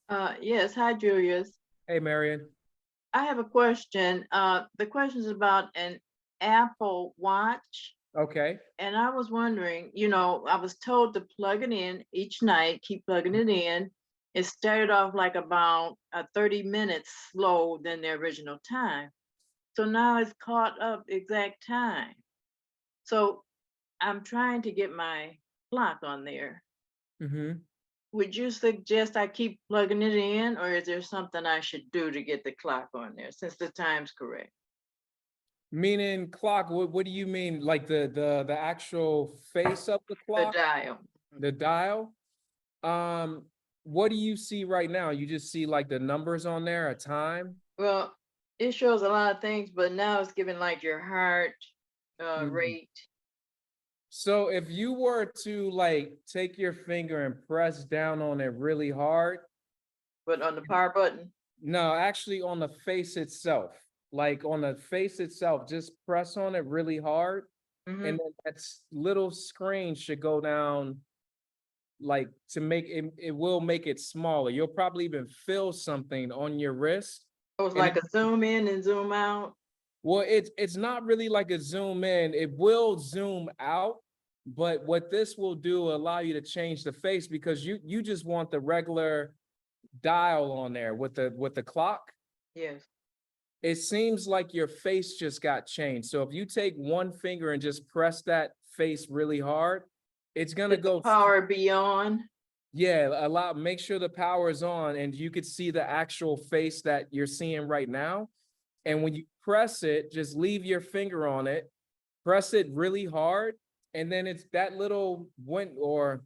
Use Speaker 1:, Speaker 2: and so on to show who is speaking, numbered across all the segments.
Speaker 1: Yes. Hi, Julius.
Speaker 2: Hey, Marion.
Speaker 1: I have a question. The question is about an Apple Watch.
Speaker 2: Okay.
Speaker 1: And I was wondering, I was told to plug it in each night, keep plugging it in. It started off like about 30 minutes slow than the original time. So now it's caught up exact time. So I'm trying to get my clock on there.
Speaker 2: Mm-hmm.
Speaker 1: Would you suggest I keep plugging it in, or is there something I should do to get the clock on there since the time's correct?
Speaker 2: Meaning clock, what do you mean? Like the actual face of the
Speaker 1: The
Speaker 2: clock,
Speaker 1: dial.
Speaker 2: the dial? Um, what do you see right now? You just see like the numbers on there, a time?
Speaker 1: Well, it shows a lot of things, but now it's giving like your heart
Speaker 2: Mhm.
Speaker 1: rate.
Speaker 2: So if you were to like take your finger and press down on it really hard,
Speaker 1: But on the power button.
Speaker 2: no, actually on the face itself, like on the face itself, just press on it really hard,
Speaker 1: Mm-hmm.
Speaker 2: and then that little screen should go down like to make it, it will make it smaller. You'll probably even feel something on your wrist.
Speaker 1: It was
Speaker 2: And
Speaker 1: like a zoom in and zoom out.
Speaker 2: well, it's not really like a zoom in. It will zoom out, but what this will do allow you to change the face because you just want the regular dial on there with the clock.
Speaker 1: Yes.
Speaker 2: It seems like your face just got changed. So if you take one finger and just press that face really hard, it's gonna
Speaker 1: Should the
Speaker 2: go.
Speaker 1: power be on?
Speaker 2: Yeah, make sure the power is on and you could see the actual face that you're seeing right now. And when you press it, just leave your finger on it, press it really hard, and then it's that little went or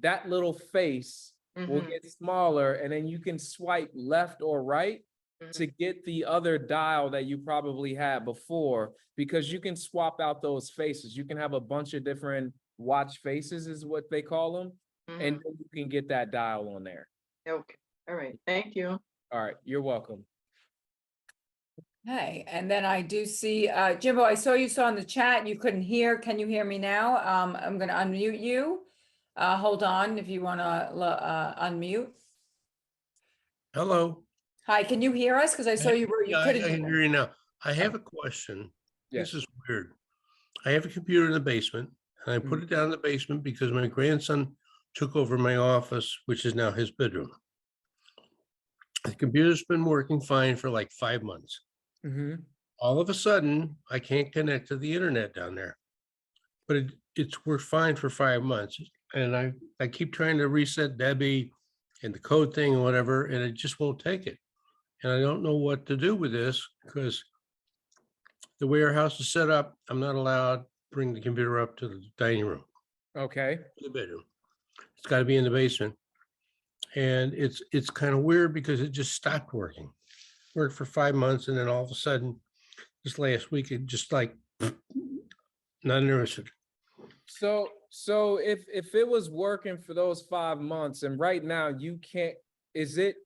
Speaker 2: that little face will
Speaker 1: Mm-hmm.
Speaker 2: get smaller, and then you can swipe left or right
Speaker 1: Mm-hmm.
Speaker 2: to get the other dial that you probably had before, because you can swap out those faces. You can have a bunch of different watch faces, is what they call them, and
Speaker 1: Mm-hmm.
Speaker 2: then you can get that dial on there.
Speaker 1: Okay. All right. Thank you.
Speaker 2: All right, you're welcome.
Speaker 3: Hey, and then I do see, Jimbo, I saw in the chat, you couldn't hear. Can you hear me now? I'm gonna unmute you. Hold on if you wanna, unmute.
Speaker 4: Hello.
Speaker 3: Hi, can you hear us? Because I saw you
Speaker 4: Yeah, I
Speaker 3: couldn't
Speaker 4: can
Speaker 3: hear.
Speaker 4: hear you now. I have a question. This
Speaker 2: Yes.
Speaker 4: is weird. I have a computer in the basement and I put
Speaker 2: Mhm.
Speaker 4: it down in the basement because my grandson took over my office, which is now his bedroom. The computer's been working fine for like 5 months.
Speaker 2: Mhm.
Speaker 4: All of a sudden, I can't connect to the internet down there. But it's worked fine for 5 months. And I keep trying to reset Debbie and the code thing and whatever, and it just won't take it. And I don't know what to do with this because the way our house is set up, I'm not allowed to bring the computer up to the dining room,
Speaker 2: Okay.
Speaker 4: the bedroom. It's got to be in the basement. And it's kind of weird because it just stopped working. Worked for 5 months, and then all of a sudden, this last week, it just like not interested.
Speaker 2: So if it was working for those 5 months and right now you can't, is it,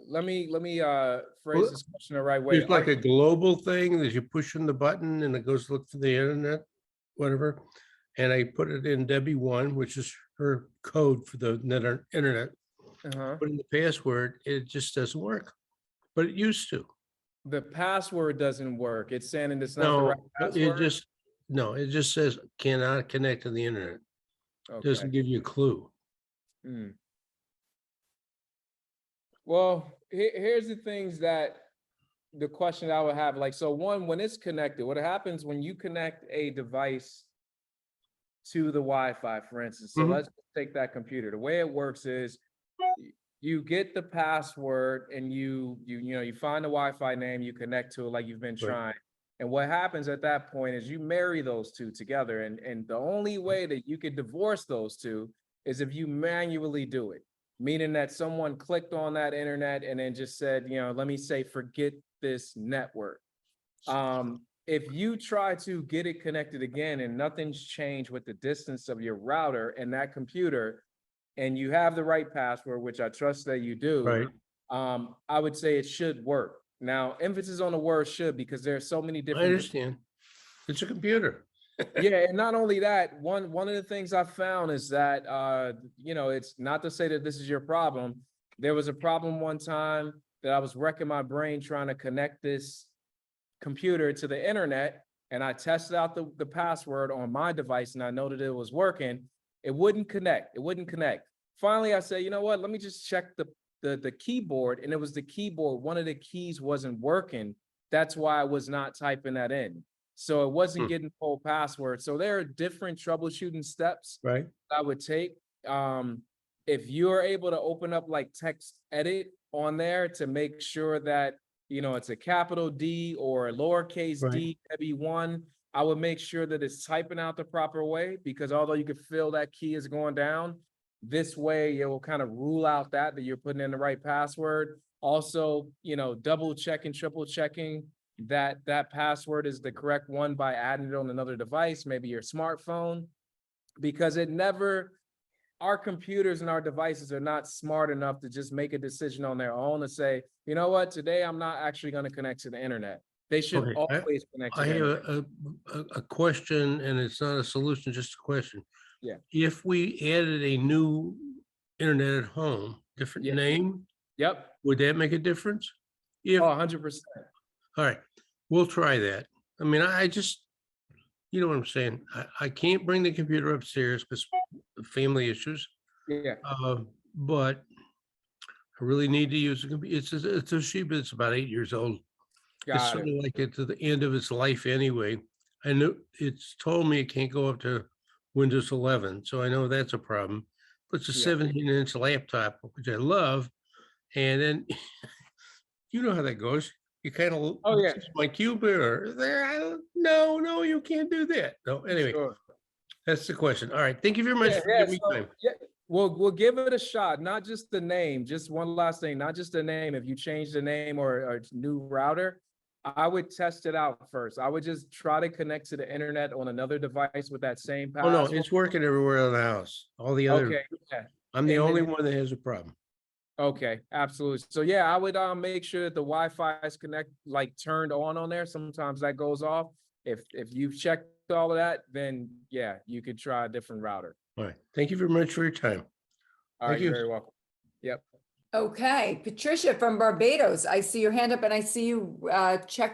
Speaker 2: let me phrase
Speaker 4: Well,
Speaker 2: this question the right way.
Speaker 4: There's like a global thing that you push in the button and it goes look for the internet, whatever. And I put it in Debbie 1, which is her code for the internet.
Speaker 2: Uh-huh.
Speaker 4: Put in the password, it just doesn't work, but it used to.
Speaker 2: The password doesn't work. It's saying it's not the right
Speaker 4: No,
Speaker 2: password.
Speaker 4: it just says cannot connect to the internet.
Speaker 2: Okay.
Speaker 4: Doesn't give you a clue.
Speaker 2: Hmm. Well, here's the things that the question I would have. Like, so one, when it's connected, what happens when you connect a device to the Wi-Fi, for instance? So
Speaker 4: Mhm.
Speaker 2: let's take that computer. The way it works is you get the password and you find the Wi-Fi name, you connect to it like you've been
Speaker 4: Right.
Speaker 2: trying. And what happens at that point is you marry those two together. And the only way that you could divorce those two is if you manually do it, meaning that someone clicked on that internet and then just said, let me say, forget this network. If you try to get it connected again and nothing's changed with the distance of your router and that computer, and you have the right password, which I trust that you do,
Speaker 4: Right.
Speaker 2: I would say it should work. Now, emphasis on the word should, because there are so many
Speaker 4: I
Speaker 2: different.
Speaker 4: understand. It's a computer.
Speaker 2: Yeah, and not only that, one of the things I found is that it's not to say that this is your problem. There was a problem one time that I was wrecking my brain trying to connect this computer to the internet, and I tested out the password on my device, and I noted it was working. It wouldn't connect. It wouldn't connect. Finally, I said, you know what? Let me just check the keyboard, and it was the keyboard. One of the keys wasn't working. That's why I was not typing that in. So it wasn't getting full password. So there are different troubleshooting steps
Speaker 4: Right.
Speaker 2: I would take. If you're able to open up like text edit on there to make sure that, it's a capital D or a lowercase
Speaker 4: Right.
Speaker 2: d, maybe one, I would make sure that it's typing out the proper way, because although you could feel that key is going down, this way it will kind of rule out that you're putting in the right password. Also, double checking, triple checking that password is the correct one by adding it on another device, maybe your smartphone, because our computers and our devices are not smart enough to just make a decision on their own and say, you know what, today I'm not actually going to connect to the internet. They should
Speaker 4: Okay,
Speaker 2: always connect to
Speaker 4: I
Speaker 2: the
Speaker 4: have
Speaker 2: internet.
Speaker 4: a question, and it's not a solution, just a question.
Speaker 2: Yeah.
Speaker 4: If we added a new internet at home, different
Speaker 2: Yeah.
Speaker 4: name,
Speaker 2: Yep.
Speaker 4: would that make a difference? If,
Speaker 2: Oh,
Speaker 4: all
Speaker 2: 100%.
Speaker 4: right, we'll try that. I mean, I just, you know what I'm saying? I can't bring the computer upstairs because of family issues.
Speaker 2: Yeah.
Speaker 4: But I really need to use a computer. It's a Sheba. It's about 8 years old. It's
Speaker 2: Got
Speaker 4: sort
Speaker 2: it.
Speaker 4: of like it's to the end of its life anyway. I know it's told me it can't go up to Windows 11, so I know that's a problem. But it's a
Speaker 2: Yeah.
Speaker 4: 17-inch laptop, which I love. And then you know how that goes. You kind of,
Speaker 2: Oh, yeah.
Speaker 4: my cube or there. No, you can't do that. No, anyway,
Speaker 2: Sure.
Speaker 4: that's the question. All right, thank you very much
Speaker 2: Yeah,
Speaker 4: for
Speaker 2: yeah.
Speaker 4: giving me
Speaker 2: So,
Speaker 4: time.
Speaker 2: yeah, we'll give it a shot. Not just the name. Just one last thing. Not just the name. If you change the name or new router, I would test it out first. I would just try to connect to the internet on another device with that same
Speaker 4: Oh no,
Speaker 2: password.
Speaker 4: it's working everywhere in the house. All the other,
Speaker 2: Okay. Yeah.
Speaker 4: I'm the
Speaker 2: And
Speaker 4: only
Speaker 2: then-
Speaker 4: one that has a problem.
Speaker 2: Okay, absolutely. So yeah, I would make sure that the Wi-Fi is turned on there. Sometimes that goes off. If you've checked all of that, then yeah, you could try a different router.
Speaker 4: All right, thank you very much for your time.
Speaker 2: All
Speaker 4: Thank
Speaker 2: right, you're
Speaker 4: you.
Speaker 2: very welcome. Yep.
Speaker 3: Okay, Patricia from Barbados, I see your hand up and I see you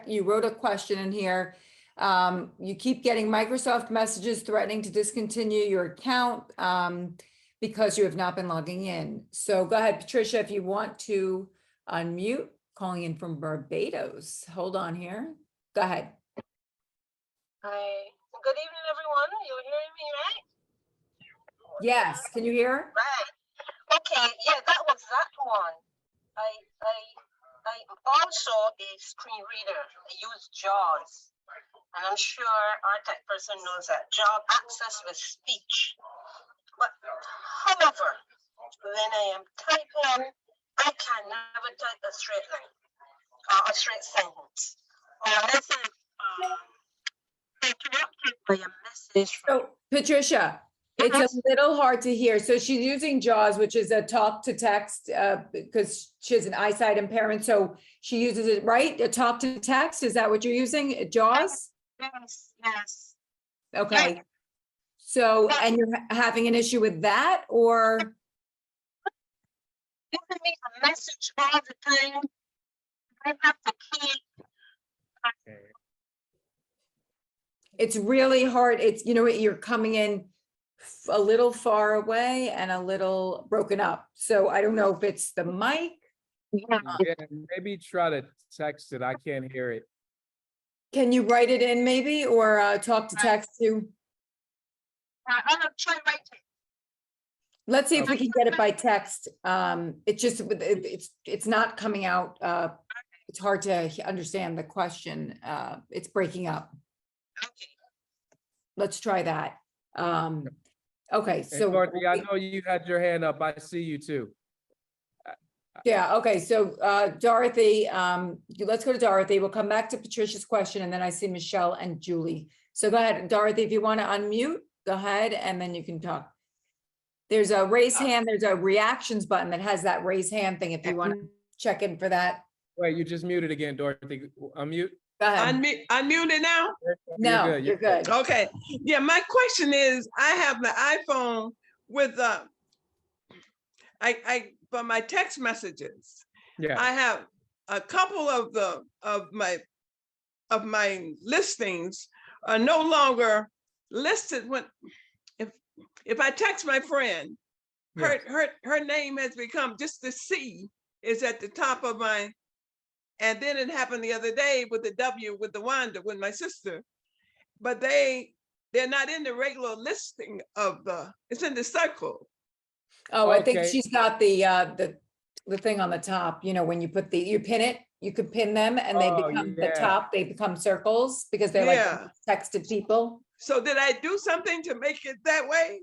Speaker 3: you wrote a question in here. You keep getting Microsoft messages threatening to discontinue your account because you have not been logging in. So go ahead, Patricia, if you want to unmute, calling in from Barbados. Hold on here. Go ahead.
Speaker 5: Hi. Good evening, everyone. You're hearing me, right?
Speaker 3: Yes, can you hear?
Speaker 5: Right. Okay. Yeah, that was that one. I also a screen reader. I use JAWS, and I'm sure our tech person knows that job access with speech. But however, when I am typing, I can never type a straight line or a straight sentence. Unless I'm interrupted by a message from
Speaker 3: So Patricia, it's a little hard to hear. So she's using JAWS, which is a talk to text, because she has an eyesight impairment. So she uses it, right? A talk to text. Is that what you're using? JAWS?
Speaker 5: Yes.
Speaker 3: Okay. So, and you're having an issue with that, or?
Speaker 5: Giving me a message all the time. I have to keep.
Speaker 3: It's really hard. It's, you're coming in a little far away and a little broken up. So I don't know if it's the mic.
Speaker 2: Yeah, maybe try to text it. I can't hear it.
Speaker 3: Can you write it in maybe, or talk to text too?
Speaker 5: I'm gonna try right there.
Speaker 3: Let's see if we can get it by text. It's just, it's not coming out. It's hard to understand the question. It's breaking up.
Speaker 5: Okay.
Speaker 3: Let's try that. Okay,
Speaker 2: And
Speaker 3: so.
Speaker 2: Dorothy, I know you had your hand up. I see you too.
Speaker 3: Yeah, okay, so Dorothy, let's go to Dorothy. We'll come back to Patricia's question, and then I see Michelle and Julie. So go ahead, Dorothy, if you want to unmute, go ahead, and then you can talk. There's a raise hand, there's a reactions button that has that raise hand thing if you want to check in for that.
Speaker 2: Wait, you just muted again, Dorothy. Unmute.
Speaker 3: Go ahead.
Speaker 6: Unmuted now?
Speaker 3: No,
Speaker 2: good,
Speaker 3: you're good.
Speaker 6: Okay, yeah, my question is, I have the iPhone with, for my text messages,
Speaker 2: Yeah,
Speaker 6: I have a couple of my listings are no longer listed when, if I text my friend, her name has become, just the C is at the top of my, and then it happened the other day with the W with the Wanda with my sister, but they're not in the regular listing of it's in the circle.
Speaker 3: Oh, I think
Speaker 2: Okay.
Speaker 3: she's got the thing on the top, you know, when you put you pin it, you could pin them and they
Speaker 2: Oh,
Speaker 3: become the
Speaker 2: yeah.
Speaker 3: top, they become circles because they're like
Speaker 6: Yeah.
Speaker 3: texted people.
Speaker 6: So did I do something to make it that way?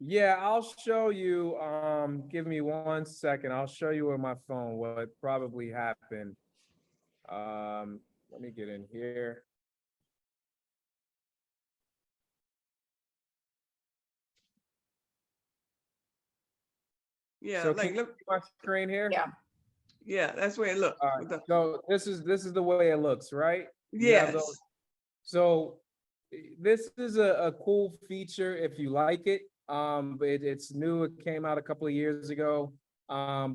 Speaker 2: Yeah, I'll show you. Give me 1 second. I'll show you on my phone what probably happened. Let me get in here.
Speaker 6: Yeah,
Speaker 2: So
Speaker 6: like,
Speaker 2: can you
Speaker 6: look,
Speaker 2: see my screen here?
Speaker 3: Yeah.
Speaker 6: yeah, that's where it looked.
Speaker 2: All right, so this is the way it looks, right? You have
Speaker 6: Yes,
Speaker 2: those- So this is a cool feature if you like it. It's new. It came out a couple of years ago.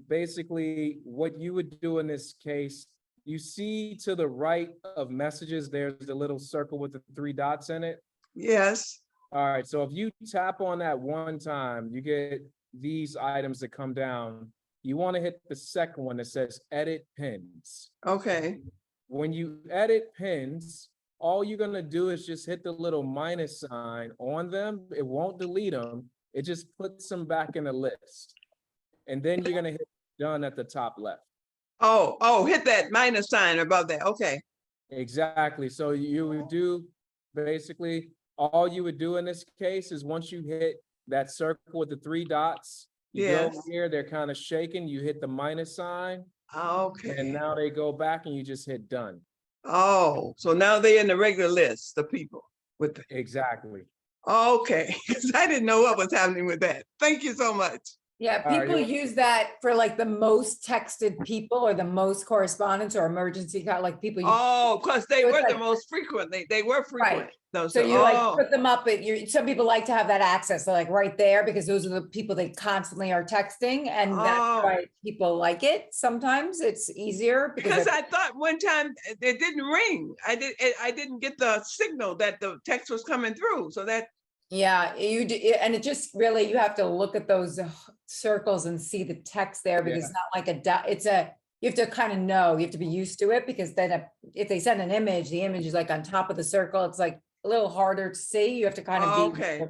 Speaker 2: Basically, what you would do in this case, you see to the right of messages, there's the little circle with the 3 dots in it.
Speaker 6: yes,
Speaker 2: All right, so if you tap on that 1 time, you get these items that come down. You want to hit the second one that says edit pins.
Speaker 6: okay.
Speaker 2: When you edit pins, all you're gonna do is just hit the little minus sign on them. It won't delete them. It just puts them back in the list. And then you're gonna hit done at the top left.
Speaker 6: Oh, hit that minus sign above that, okay.
Speaker 2: Exactly. So you would do, basically, all you would do in this case is once you hit that circle with the 3 dots, you go
Speaker 6: Yes.
Speaker 2: here, they're kind of shaking, you hit the minus sign, and
Speaker 6: Okay.
Speaker 2: now they go back and you just hit done.
Speaker 6: Oh, so now they're in the regular list, the people with the,
Speaker 2: Exactly.
Speaker 6: okay, because I didn't know what was happening with that. Thank you so much.
Speaker 3: Yeah,
Speaker 2: All right,
Speaker 3: people
Speaker 2: you're-
Speaker 3: use that for like the most texted people or the most correspondence or emergency call, like people.
Speaker 6: Oh, because they
Speaker 3: So it's
Speaker 6: were the
Speaker 3: like-
Speaker 6: most frequent. They were frequent. No,
Speaker 3: So you like
Speaker 6: oh,
Speaker 3: put them up at some people like to have that access, so like right there, because those are the people they constantly are texting and that's
Speaker 6: Oh.
Speaker 3: why people like it. Sometimes it's easier
Speaker 6: because
Speaker 3: because
Speaker 6: I thought one time it didn't ring. I didn't get the signal that the text was coming through. So that,
Speaker 3: yeah, and it just really, you have to look at those circles and see the text there because it's not like you have to kind of know, you have to be used to it because then if they send an image, the image is like on top of the circle. It's like a little harder to see. You have to kind of be.
Speaker 6: okay.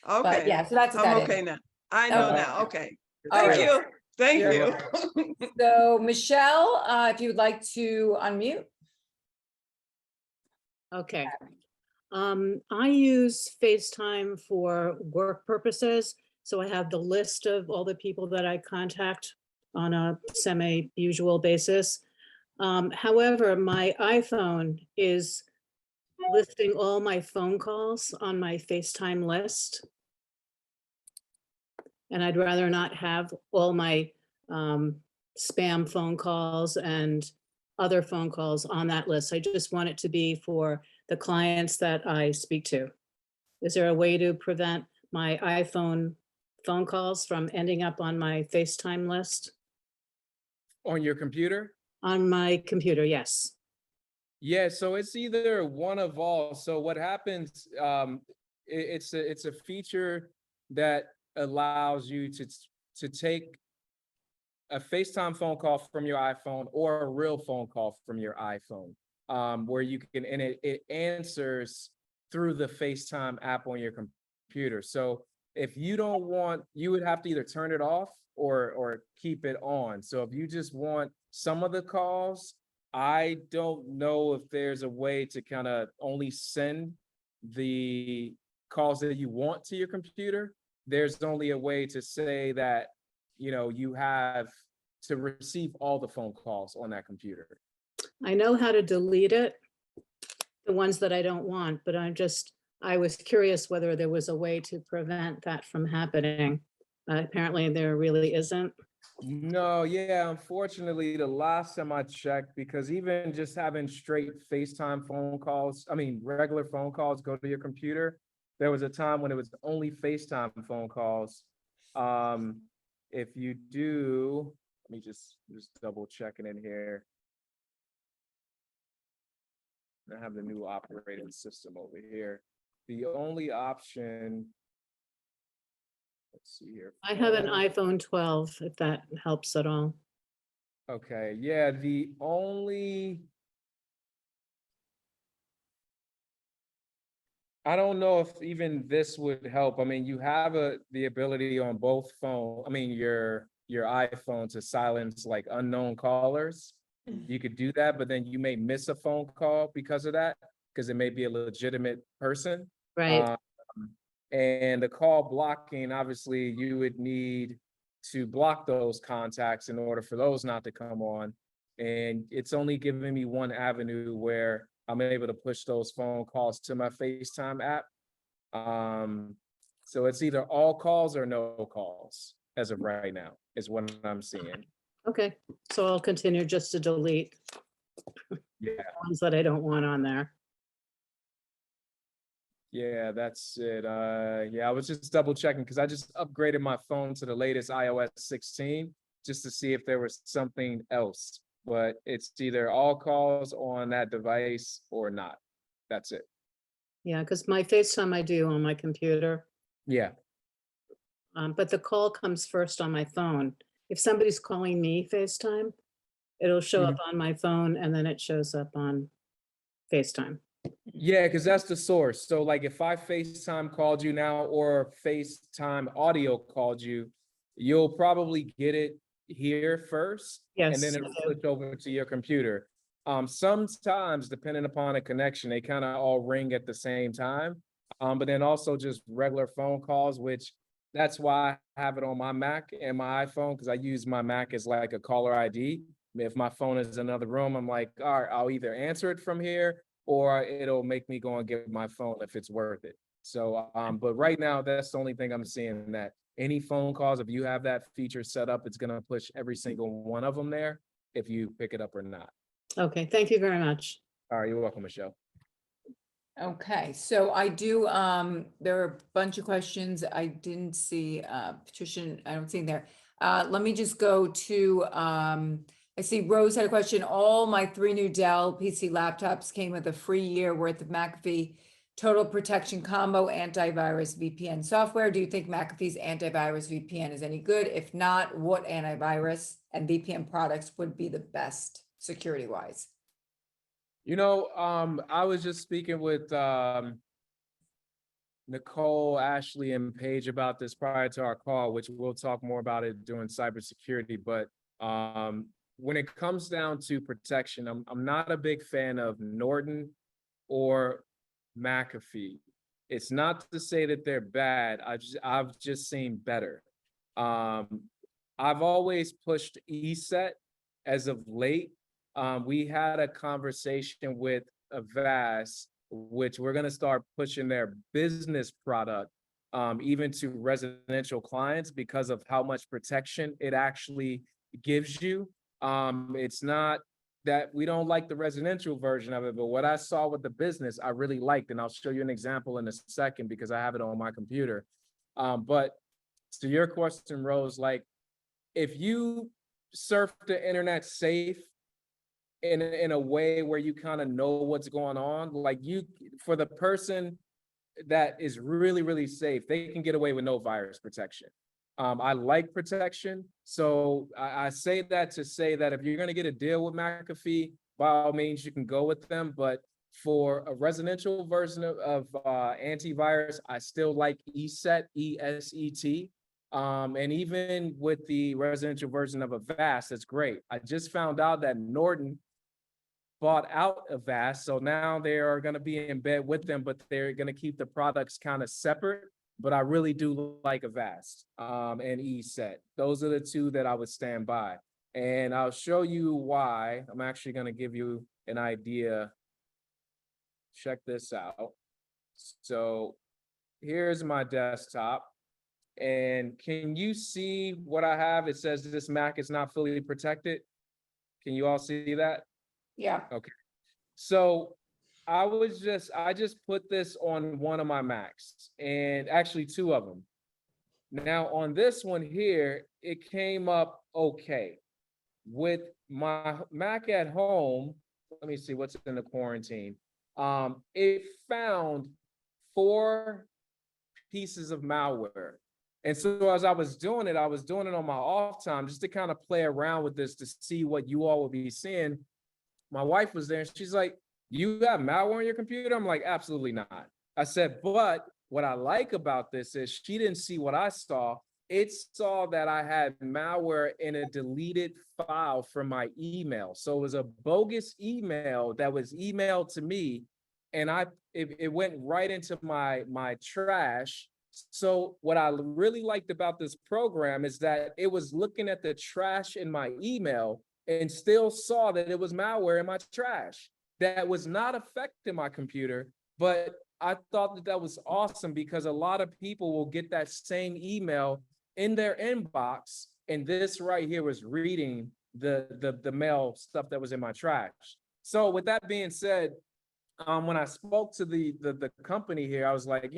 Speaker 3: But
Speaker 6: Okay.
Speaker 3: yeah, so that's what
Speaker 6: I'm
Speaker 3: that
Speaker 6: okay
Speaker 3: is.
Speaker 6: now. I know
Speaker 3: Okay.
Speaker 6: now. Okay.
Speaker 3: All
Speaker 6: Thank
Speaker 3: right.
Speaker 6: you. Thank
Speaker 3: You're
Speaker 6: you.
Speaker 3: So Michelle, if you'd like to unmute.
Speaker 7: Okay. I use FaceTime for work purposes. So I have the list of all the people that I contact on a semi-usual basis. However, my iPhone is listing all my phone calls on my FaceTime list. And I'd rather not have all my spam phone calls and other phone calls on that list. I just want it to be for the clients that I speak to. Is there a way to prevent my iPhone phone calls from ending up on my FaceTime list?
Speaker 2: On your computer?
Speaker 7: On my computer, yes.
Speaker 2: Yeah, so it's either one of all. So what happens, it's a feature that allows you to take a FaceTime phone call from your iPhone or a real phone call from your iPhone, where you can, and it answers through the FaceTime app on your computer. So if you don't want, you would have to either turn it off or keep it on. So if you just want some of the calls, I don't know if there's a way to kind of only send the calls that you want to your computer. There's only a way to say that, you know, you have to receive all the phone calls on that computer.
Speaker 7: I know how to delete it, the ones that I don't want, but I was curious whether there was a way to prevent that from happening. Apparently there really isn't.
Speaker 2: No, yeah, unfortunately, the last time I checked, because even just having straight FaceTime phone calls, I mean, regular phone calls go to your computer, there was a time when it was only FaceTime phone calls. Um, if you do, let me just double checking in here. I have the new operating system over here. The only option, let's see here.
Speaker 7: I have an
Speaker 2: phone.
Speaker 7: iPhone 12, if that helps at all.
Speaker 2: Okay, yeah, the only. I don't know if even this would help. I mean, you have the ability on both phone, I mean, your iPhone to silence like unknown callers. You could do that, but then you may miss a phone call because of that, because it may be a legitimate person.
Speaker 7: Right,
Speaker 2: Um, and the call blocking, obviously, you would need to block those contacts in order for those not to come on. And it's only giving me one avenue where I'm able to push those phone calls to my FaceTime app. So it's either all calls or no calls as of right now, is what I'm seeing.
Speaker 7: okay, so I'll continue just to delete
Speaker 2: Yeah,
Speaker 7: ones that I don't want on there.
Speaker 2: yeah, that's it. Yeah, I was just double checking because I just upgraded my phone to the latest iOS 16 just to see if there was something else. But it's either all calls on that device or not. That's it.
Speaker 7: Yeah, because my FaceTime I do on my computer,
Speaker 2: Yeah.
Speaker 7: but the call comes first on my phone. If somebody's calling me FaceTime, it'll show up on my phone and then it shows up on FaceTime.
Speaker 2: Yeah, because that's the source. So like if I FaceTime called you now or FaceTime audio called you, you'll probably get it here first. And
Speaker 7: Yes,
Speaker 2: then
Speaker 7: I
Speaker 2: it'll
Speaker 7: do.
Speaker 2: switch over to your computer. Sometimes depending upon a connection, they kind of all ring at the same time. But then also just regular phone calls, which that's why I have it on my Mac and my iPhone, because I use my Mac as like a caller ID. If my phone is in another room, I'm like, all right, I'll either answer it from here or it'll make me go and get my phone if it's worth it. So, but right now, that's the only thing I'm seeing, that any phone calls, if you have that feature set up, it's gonna push every single one of them there, if you pick it up or not.
Speaker 7: Okay, thank you very much.
Speaker 2: All right, you're welcome, Michelle.
Speaker 3: Okay, so I do, there are a bunch of questions I didn't see, Patricia, I don't see in there. Let me just go to, I see Rose had a question. All my 3 new Dell PC laptops came with a free year worth of McAfee Total Protection Combo antivirus VPN software. Do you think McAfee's antivirus VPN is any good? If not, what antivirus and VPN products would be the best security-wise?
Speaker 2: I was just speaking with Nicole, Ashley, and Paige about this prior to our call, which we'll talk more about it during cybersecurity. But when it comes down to protection, I'm not a big fan of Norton or McAfee. It's not to say that they're bad. I've just seen better. I've always pushed ESET as of late. We had a conversation with Avast, which we're going to start pushing their business product even to residential clients because of how much protection it actually gives you. It's not that we don't like the residential version of it, but what I saw with the business, I really liked, and I'll show you an example in a second because I have it on my computer. But to your question, Rose, like if you surf the internet safe in a way where you kind of know what's going on, like for the person that is really, really safe, they can get away with no virus protection. I like protection. So I say that to say that if you're going to get a deal with McAfee, by all means, you can go with them. But for a residential version of antivirus, I still like ESET, ESET. And even with the residential version of Avast, that's great. I just found out that Norton bought out Avast, so now they are going to be in bed with them, but they're going to keep the products kind of separate. But I really do like Avast and ESET. Those are the two that I would stand by. And I'll show you why. I'm actually going to give you an idea. Check this out. So here's my desktop. And can you see what I have? It says this Mac is not fully protected. Can you all see that?
Speaker 3: Yeah.
Speaker 2: Okay. So I just put this on one of my Macs, and actually two of them. Now on this one here, it came up okay. With my Mac at home, let me see what's in the quarantine. It found 4 pieces of malware. And so as I was doing it on my off time just to kind of play around with this to see what you all would be seeing. My wife was there and she's like, "You got malware on your computer?" I'm like, "Absolutely not." I said, "But what I like about this is she didn't see what I saw. It saw that I had malware in a deleted file from my email. So it was a bogus email that was emailed to me, and it went right into my trash. So what I really liked about this program is that it was looking at the trash in my email and still saw that it was malware in my trash that was not affecting my computer. But I thought that that was awesome because a lot of people will get that same email in their inbox, and this right here was reading the mail stuff that was in my trash. So with that being said, when I spoke to the company here, I was like,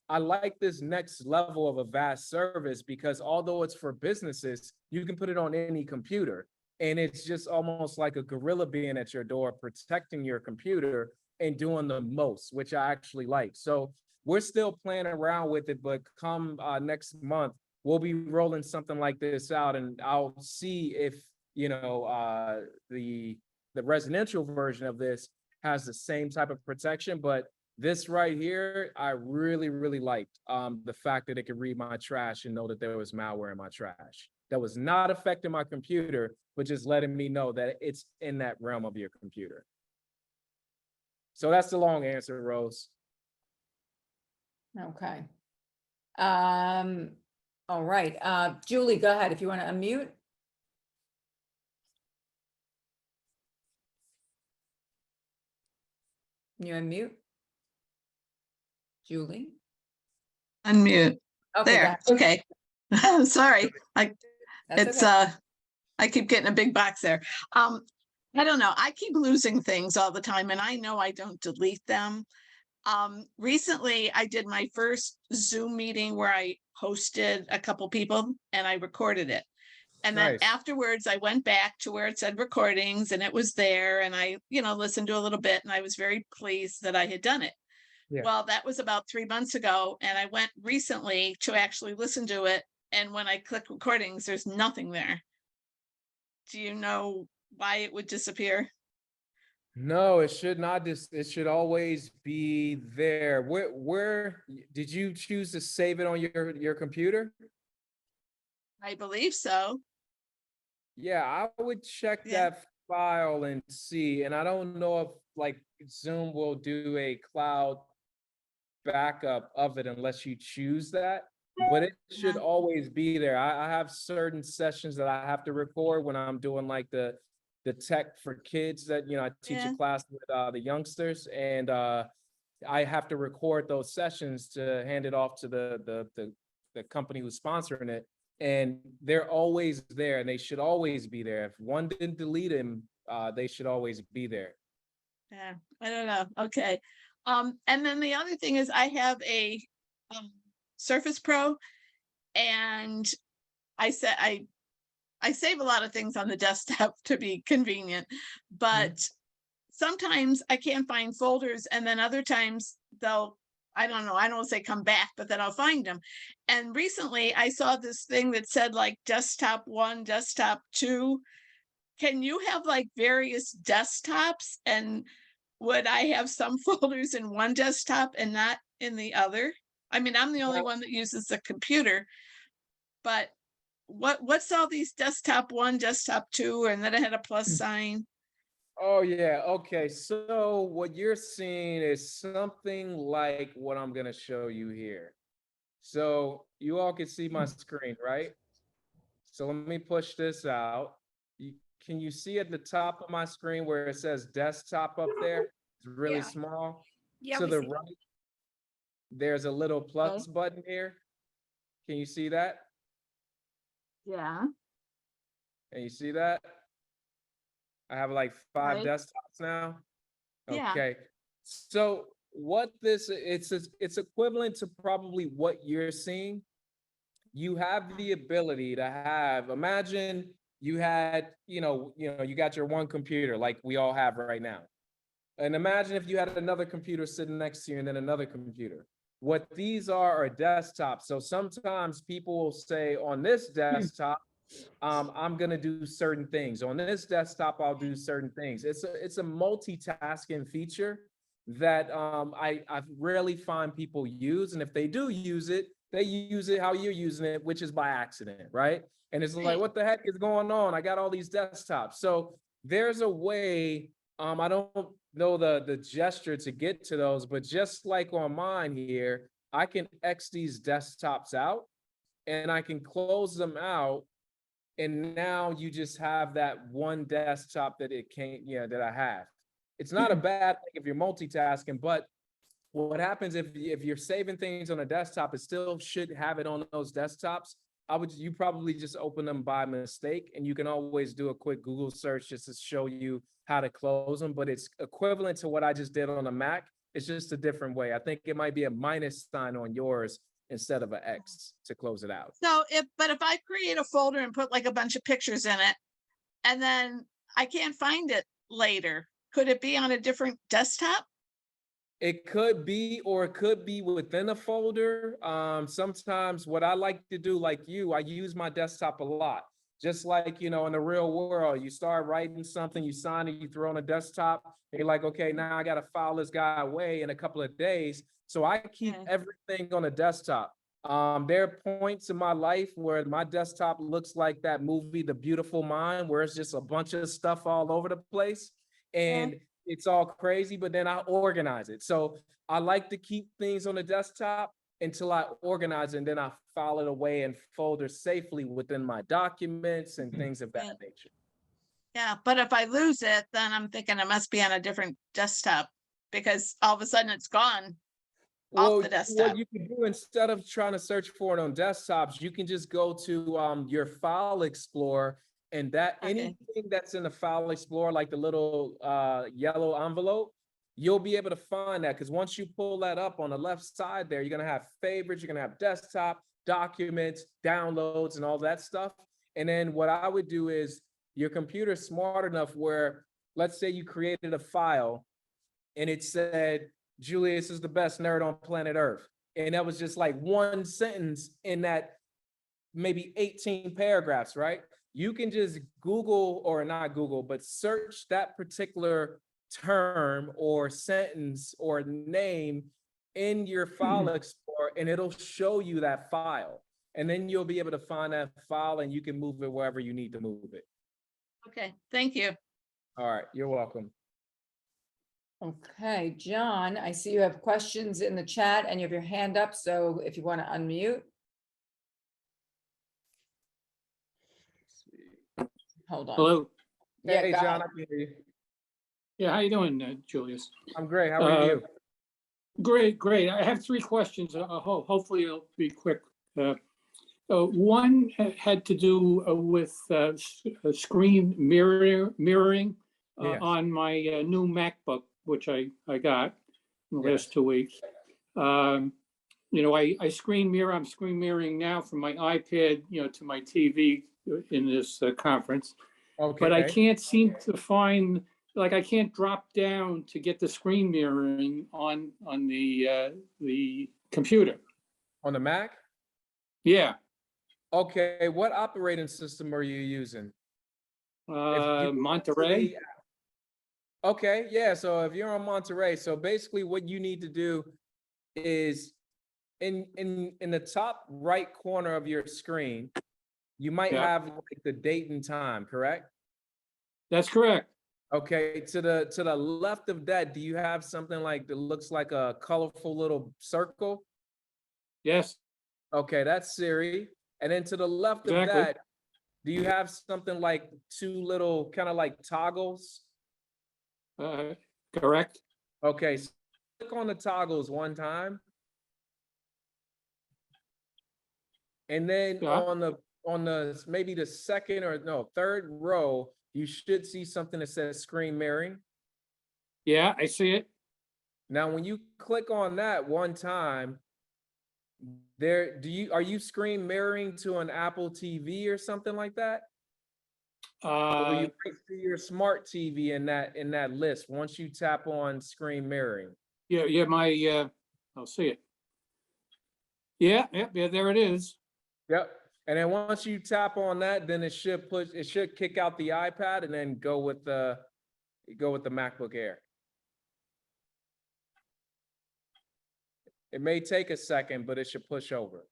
Speaker 2: I like this next level of a vast service because although it's for businesses, you can put it on any computer. And it's just almost like a gorilla being at your door, protecting your computer and doing the most, which I actually like. So we're still playing around with it, but come next month, we'll be rolling something like this out, and I'll see if the residential version of this has the same type of protection. But this right here, I really, really liked the fact that it could read my trash and know that there was malware in my trash that was not affecting my computer, but just letting me know that it's in that realm of your computer. So that's the long answer, Rose.
Speaker 3: Okay. All right. Julie, go ahead if you want to unmute. Can you unmute? Julie?
Speaker 8: Unmute.
Speaker 3: Okay, go
Speaker 8: There,
Speaker 3: ahead.
Speaker 8: okay. Sorry,
Speaker 3: That's
Speaker 8: it's
Speaker 3: okay.
Speaker 8: I keep getting a big box there. I don't know, I keep losing things all the time and I know I don't delete them. Recently I did my first Zoom meeting where I hosted a couple people and I recorded it. And then
Speaker 2: Nice.
Speaker 8: afterwards I went back to where it said recordings and it was there and I, listened to a little bit and I was very pleased that I had done it.
Speaker 2: Yeah.
Speaker 8: Well, that was about 3 months ago, and I went recently to actually listen to it. And when I click recordings, there's nothing there. Do you know why it would disappear?
Speaker 2: No, it should not. It should always be there. Where did you choose to save it on your computer?
Speaker 8: I believe so.
Speaker 2: Yeah, I would check
Speaker 8: Yeah.
Speaker 2: that file and see. And I don't know if like Zoom will do a cloud backup of it unless you choose that, but it should always be there. I have certain sessions that I have to record when I'm doing like the tech for kids that I teach
Speaker 8: Yeah.
Speaker 2: a class with the youngsters, and I have to record those sessions to hand it off to the company who's sponsoring it, and they're always there, and they should always be there. If one didn't delete them, they should always be there.
Speaker 8: Yeah, I don't know. Okay. And then the other thing is I have a Surface Pro, and I said I save a lot of things on the desktop to be convenient, but sometimes I can't find folders, and then other times I don't know, I don't want to say come back, but then I'll find them. And recently I saw this thing that said like desktop 1, desktop 2. Can you have like various desktops, and would I have some folders in one desktop and not in the other? I mean, I'm the only one that uses the computer, but what's all these desktop 1, desktop 2, and then I had a plus sign.
Speaker 2: Oh yeah, okay. So what you're seeing is something like what I'm gonna show you here. So you all can see my screen, right? So let me push this out. Can you see at the top of my screen where it says desktop up there? It's really
Speaker 3: Yeah.
Speaker 2: small.
Speaker 3: Yeah,
Speaker 2: To
Speaker 3: we
Speaker 2: the
Speaker 3: see.
Speaker 2: right, there's a little plus button here. Can you see that?
Speaker 8: Yeah.
Speaker 2: Can you see that? I have like 5
Speaker 8: Right.
Speaker 2: desktops now.
Speaker 8: Yeah.
Speaker 2: Okay. So what this, it's equivalent to probably what you're seeing. You have the ability to have, imagine you had, you got your one computer like we all have right now. And imagine if you had another computer sitting next to you and then another computer. What these are desktops. So sometimes people will say on this desktop, I'm gonna do certain things. On this desktop, I'll do certain things. It's a multitasking feature that I rarely find people use. And if they do use it, they use it how you're using it, which is by accident, right? And it's like,
Speaker 8: Right.
Speaker 2: what the heck is going on? I got all these desktops. So there's a way, I don't know the gesture to get to those, but just like on mine here, I can X these desktops out and I can close them out. And now you just have that one desktop that that I have. It's not a bad thing if you're multitasking, but what happens if you're saving things on a desktop, it still should have it on those desktops. You probably just open them by mistake, and you can always do a quick Google search just to show you how to close them, but it's equivalent to what I just did on a Mac. It's just a different way. I think it might be a minus sign on yours instead of an X to close it out.
Speaker 8: So if I create a folder and put like a bunch of pictures in it, and then I can't find it later, could it be on a different desktop?
Speaker 2: It could be, or it could be within a folder. Sometimes what I like to do, like you, I use my desktop a lot. Just like, in the real world, you start writing something, you sign it, you throw on a desktop, and you're like, okay, now I got to file this guy away in a couple of days. So I keep
Speaker 8: Okay.
Speaker 2: everything on a desktop. There are points in my life where my desktop looks like that movie, The Beautiful Mind, where it's just a bunch of stuff all over the place. And it's all crazy, but then I organize it. So I like to keep things on the desktop until I organize it, and then I file it away in folders safely within my documents and things of that
Speaker 8: Right.
Speaker 2: nature.
Speaker 8: Yeah, but if I lose it, then I'm thinking it must be on a different desktop because all of a sudden it's gone off the desktop.
Speaker 2: What you can do instead of trying to search for it on desktops, you can just go to your file explorer, and that
Speaker 8: Okay.
Speaker 2: anything that's in the file explorer, like the little yellow envelope, you'll be able to find that, because once you pull that up on the left side there, you're gonna have favorites, you're gonna have desktop, documents, downloads, and all that stuff. And then what I would do is, your computer's smart enough where, let's say you created a file and it said, Julius is the best nerd on planet Earth. And that was just like one sentence in that maybe 18 paragraphs, right? You can just Google, or not Google, but search that particular term or sentence or name in your file explorer, and it'll show you that file. And then you'll be able to find that file and you can move it wherever you need to move it.
Speaker 8: Okay, thank you.
Speaker 2: All right, you're welcome.
Speaker 3: Okay, John, I see you have questions in the chat and you have your hand up, so if you want to unmute. Hold on.
Speaker 9: Hello.
Speaker 3: Yeah,
Speaker 2: Hey,
Speaker 3: go
Speaker 2: John,
Speaker 3: ahead.
Speaker 2: I can hear you.
Speaker 9: Yeah, how you doing, Julius?
Speaker 2: I'm great. How are you?
Speaker 9: Great, great. I have 3 questions. Hopefully it'll be quick. One had to do with screen mirroring
Speaker 2: Yes.
Speaker 9: on my new MacBook, which I got in the
Speaker 2: Yes.
Speaker 9: last 2 weeks. I screen mirror. I'm screen mirroring now from my iPad, to my TV in this conference.
Speaker 2: Okay.
Speaker 9: But I can't seem to find, I can't drop down to get the screen mirroring on the computer.
Speaker 2: On the Mac?
Speaker 9: Yeah,
Speaker 2: Okay, what operating system are you using? If you-
Speaker 9: Monterey.
Speaker 2: Okay, yeah, so if you're on Monterey, so basically what you need to do is in the top right corner of your screen, you might
Speaker 9: Yeah.
Speaker 2: have like the date and time, correct?
Speaker 9: That's correct.
Speaker 2: Okay, to the left of that, do you have something like that looks like a colorful little circle?
Speaker 9: Yes,
Speaker 2: Okay, that's Siri. And then to the left of
Speaker 9: Exactly.
Speaker 2: that, do you have something like 2 little kind of like toggles?
Speaker 9: correct.
Speaker 2: Okay, so click on the toggles one time. And then
Speaker 9: Yeah.
Speaker 2: on the maybe the second or no, third row, you should see something that says screen mirroring.
Speaker 9: Yeah, I see it.
Speaker 2: Now, when you click on that one time, are you screen mirroring to an Apple TV or something like that? Or you might see your smart TV in that list once you tap on screen mirroring.
Speaker 9: Yeah, I'll see it. Yeah, there it is.
Speaker 2: Yep. And then once you tap on that, then it should kick out the iPad and then go with the MacBook Air. It may take a second, but it should push over.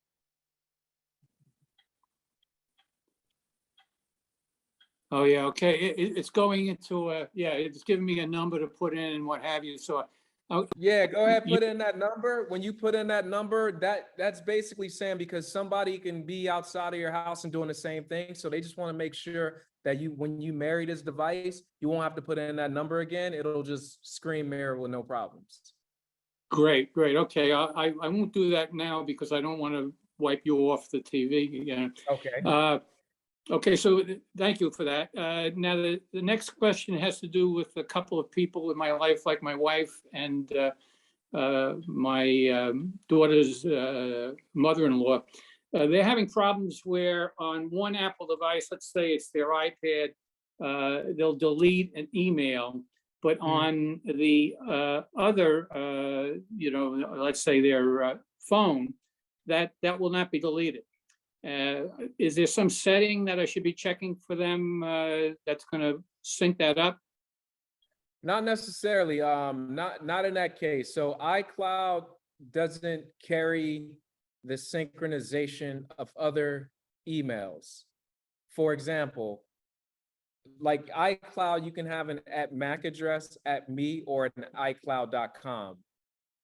Speaker 9: Oh, yeah, okay. It's going into it's giving me a number to put in and what have you. So,
Speaker 2: Yeah, go ahead, put in that number. When you put in that number, that's basically saying because somebody can be outside of your house and doing the same thing. So they just want to make sure that when you marry this device, you won't have to put in that number again. It'll just screen mirror with no problems.
Speaker 9: great. Okay, I won't do that now because I don't want to wipe you off the TV again.
Speaker 2: Okay.
Speaker 9: Okay, so thank you for that. Now, the next question has to do with a couple of people in my life, like my wife and my daughter's mother-in-law. They're having problems where on one Apple device, let's say it's their iPad, they'll delete an email, but on the other, let's say their phone, that will not be deleted. Is there some setting that I should be checking for them that's going to sync that up?
Speaker 2: Not necessarily. Not in that case. So iCloud doesn't carry the synchronization of other emails. For example, like iCloud, you can have an @Mac address @me or an iCloud.com.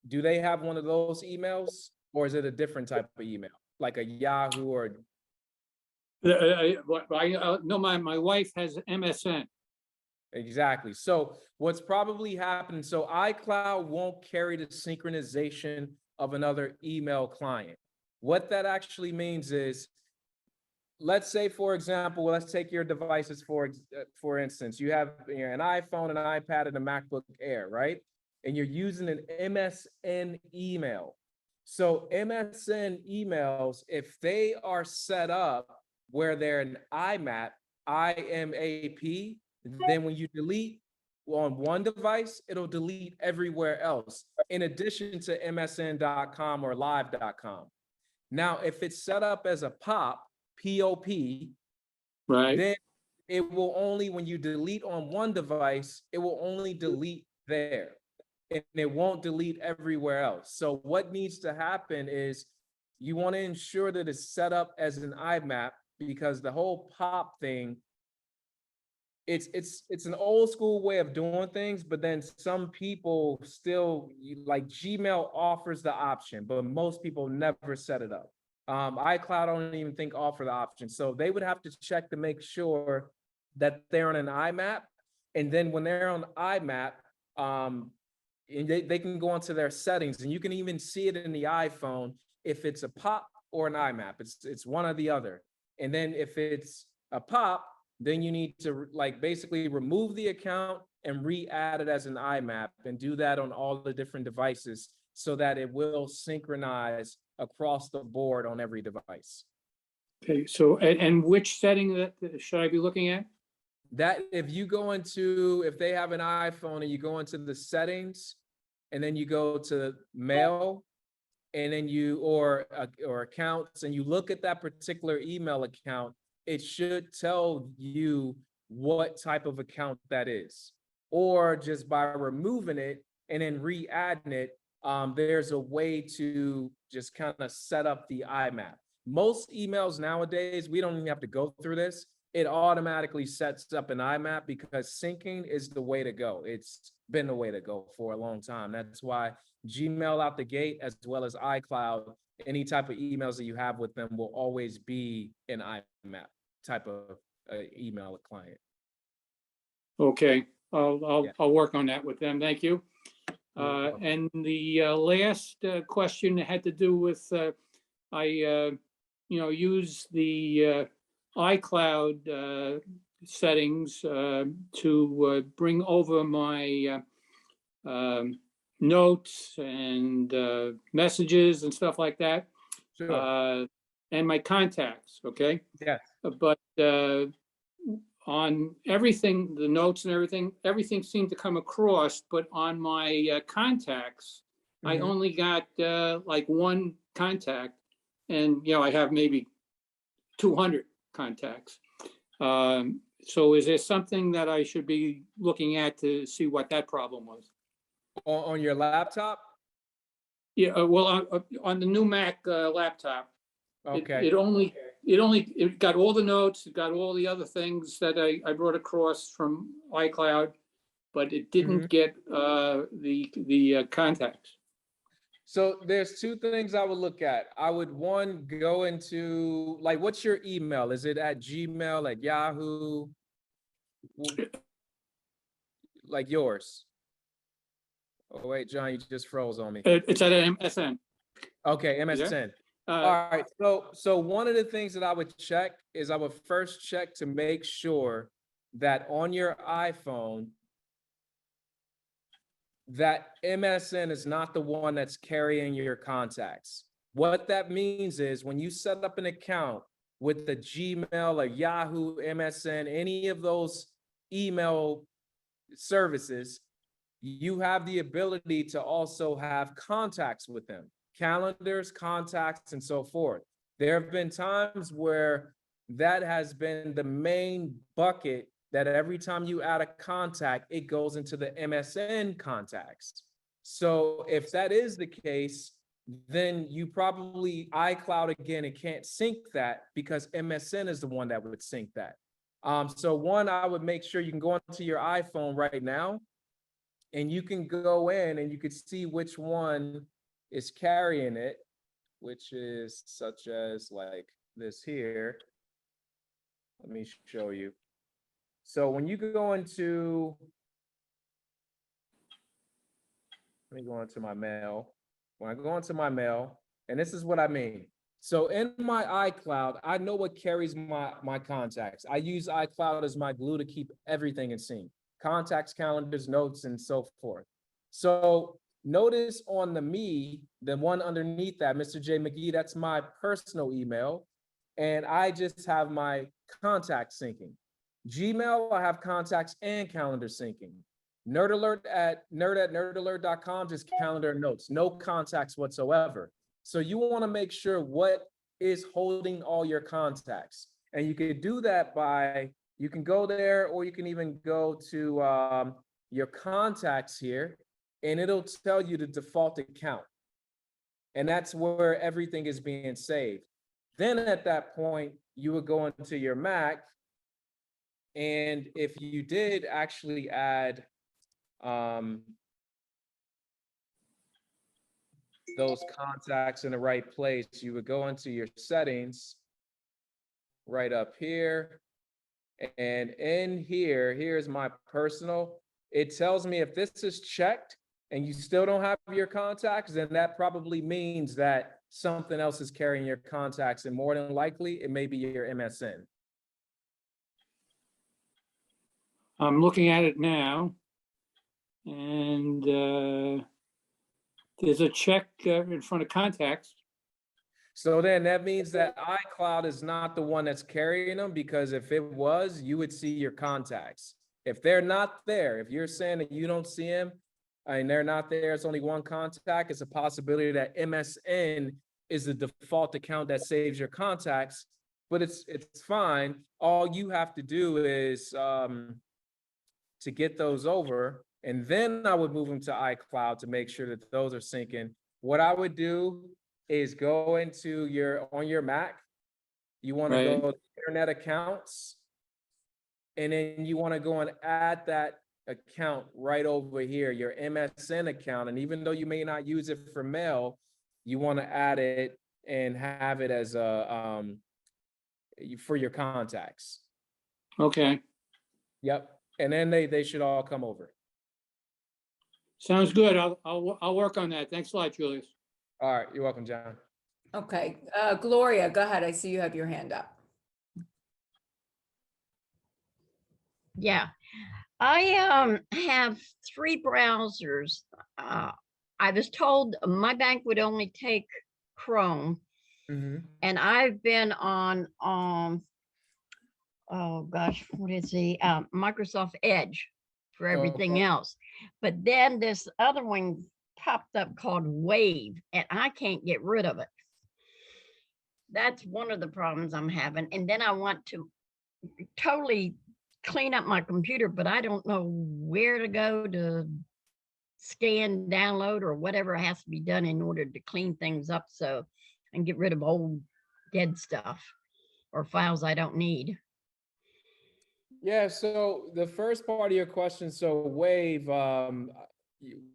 Speaker 2: Do they have one of those emails, or is it a different type of email, like a Yahoo or?
Speaker 9: No, my wife has MSN.
Speaker 2: Exactly. So what's probably happening, so iCloud won't carry the synchronization of another email client. What that actually means is, let's say, for example, let's take your devices for instance, you have an iPhone, an iPad, and a MacBook Air, right? And you're using an MSN email. So MSN emails, if they are set up where they're an IMAP, IMAP, then when you delete on one device, it'll delete everywhere else, in addition to MSN.com or live.com. Now, if it's set up as a POP, POP,
Speaker 9: Right.
Speaker 2: then it will only, when you delete on one device, it will only delete there, and it won't delete everywhere else. So what needs to happen is you want to ensure that it's set up as an IMAP, because the whole POP thing, it's an old school way of doing things, but then some people still, like Gmail offers the option, but most people never set it up. iCloud, I don't even think offer the option. So they would have to check to make sure that they're on an IMAP. And then when they're on IMAP, and they can go into their settings, and you can even see it in the iPhone if it's a POP or an IMAP. It's one or the other. And then if it's a POP, then you need to basically remove the account and re-add it as an IMAP, and do that on all the different devices so that it will synchronize across the board on every device.
Speaker 9: Okay, so, and which setting that should I be looking at?
Speaker 2: That if you go into, if they have an iPhone and you go into the settings, and then you go to mail, and then or accounts, and you look at that particular email account, it should tell you what type of account that is. Or just by removing it and then re-adding it, there's a way to just kind of set up the IMAP. Most emails nowadays, we don't even have to go through this. It automatically sets up an IMAP because syncing is the way to go. It's been the way to go for a long time. That's why Gmail out the gate, as well as iCloud, any type of emails that you have with them will always be an IMAP type of email client.
Speaker 9: Okay, I'll
Speaker 2: Yeah.
Speaker 9: I'll work on that with them. Thank you. And the last question had to do with I use the iCloud settings to bring over my notes and messages and stuff like that,
Speaker 2: Sure.
Speaker 9: and my contacts, okay?
Speaker 2: Yes.
Speaker 9: But on everything, the notes and everything seemed to come across, but on my contacts, I
Speaker 2: Mhm.
Speaker 9: only got like one contact, and I have maybe 200 contacts. So is there something that I should be looking at to see what that problem was?
Speaker 2: On your laptop?
Speaker 9: Yeah, well, on the new Mac laptop,
Speaker 2: Okay.
Speaker 9: it got all the notes, it got all the other things that I brought across from iCloud, but it didn't get the contacts.
Speaker 2: So there's two things I would look at. I would go into, like, what's your email? Is it at Gmail, at Yahoo? Like yours? Oh wait, John, you just froze on me.
Speaker 9: It's at MSN.
Speaker 2: Okay,
Speaker 9: You there?
Speaker 2: MSN. All right. So one of the things that I would check is I would first check to make sure that on your iPhone, that MSN is not the one that's carrying your contacts. What that means is when you set up an account with the Gmail or Yahoo, MSN, any of those email services, you have the ability to also have contacts with them, calendars, contacts, and so forth. There have been times where that has been the main bucket that every time you add a contact, it goes into the MSN contacts. So if that is the case, then you probably iCloud again, it can't sync that because MSN is the one that would sync that. So one, I would make sure you can go onto your iPhone right now and you can go in and you can see which one is carrying it, which is such as like this here. Let me show you. So when you go into, let me go into my mail. When I go into my mail, and this is what I mean. So in my iCloud, I know what carries my contacts. I use iCloud as my glue to keep everything in sync. Contacts, calendars, notes, and so forth. So notice on the one underneath that, Mr. J. McGee, that's my personal email. And I just have my contact syncing. Gmail, I have contacts and calendar syncing. Nerd Alert at nerdalert.com, just calendar notes, no contacts whatsoever. So you want to make sure what is holding all your contacts. And you can do that by, you can go there, or you can even go to your contacts here, and it'll tell you the default account. And that's where everything is being saved. Then at that point, you would go into your Mac. And if you did actually add those contacts in the right place, you would go into your settings right up here. And in here, here's my personal. It tells me if this is checked and you still don't have your contacts, then that probably means that something else is carrying your contacts, and more than likely, it may be your MSN.
Speaker 9: I'm looking at it now, and there's a check in front of contacts.
Speaker 2: So then that means that iCloud is not the one that's carrying them, because if it was, you would see your contacts. If they're not there, if you're saying that you don't see them and they're not there, it's only one contact, it's a possibility that MSN is the default account that saves your contacts, but it's fine. All you have to do is to get those over, and then I would move them to iCloud to make sure that those are syncing. What I would do is go into on your Mac, you want to go to internet accounts, and then you want to go and add that account right over here, your MSN account. And even though you may not use it for mail, you want to add it and have it as a for your contacts.
Speaker 9: Okay.
Speaker 2: Yep. And then they should all come over.
Speaker 9: Sounds good. I'll work on that. Thanks a lot, Julius.
Speaker 2: All right. You're welcome, John.
Speaker 3: Okay, Gloria, go ahead. I see you have your hand up.
Speaker 10: Yeah, I have 3 browsers. I was told my bank would only take Chrome, and I've been on oh gosh, what is the Microsoft Edge for everything else. But then this other one popped up called Wave, and I can't get rid of it. That's one of the problems I'm having. And then I want to totally clean up my computer, but I don't know where to go to scan, download, or whatever has to be done in order to clean things up so and get rid of old dead stuff or files I don't need.
Speaker 2: Yeah, so the first part of your question, so Wave,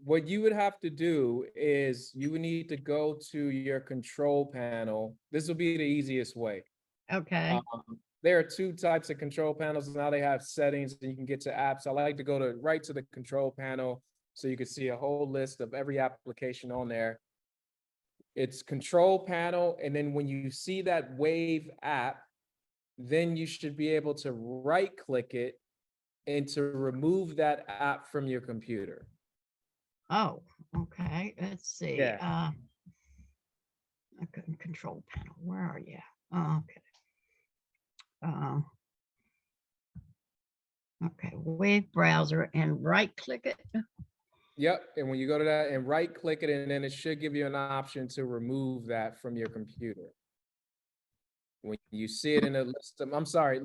Speaker 2: what you would have to do is you would need to go to your control panel. This will be the easiest way.
Speaker 10: Okay.
Speaker 2: There are 2 types of control panels. Now they have settings and you can get to apps. I like to go to right to the control panel so you can see a whole list of every application on there. It's control panel, and then when you see that Wave app, then you should be able to right click it and to remove that app from your computer.
Speaker 10: Oh, okay. Let's see.
Speaker 2: Yeah.
Speaker 10: Control panel. Where are you? Oh, okay. Okay. Wave browser and right click it.
Speaker 2: Yep. And when you go to that and right click it, and then it should give you an option to remove that from your computer. When you see it in a list, I'm sorry,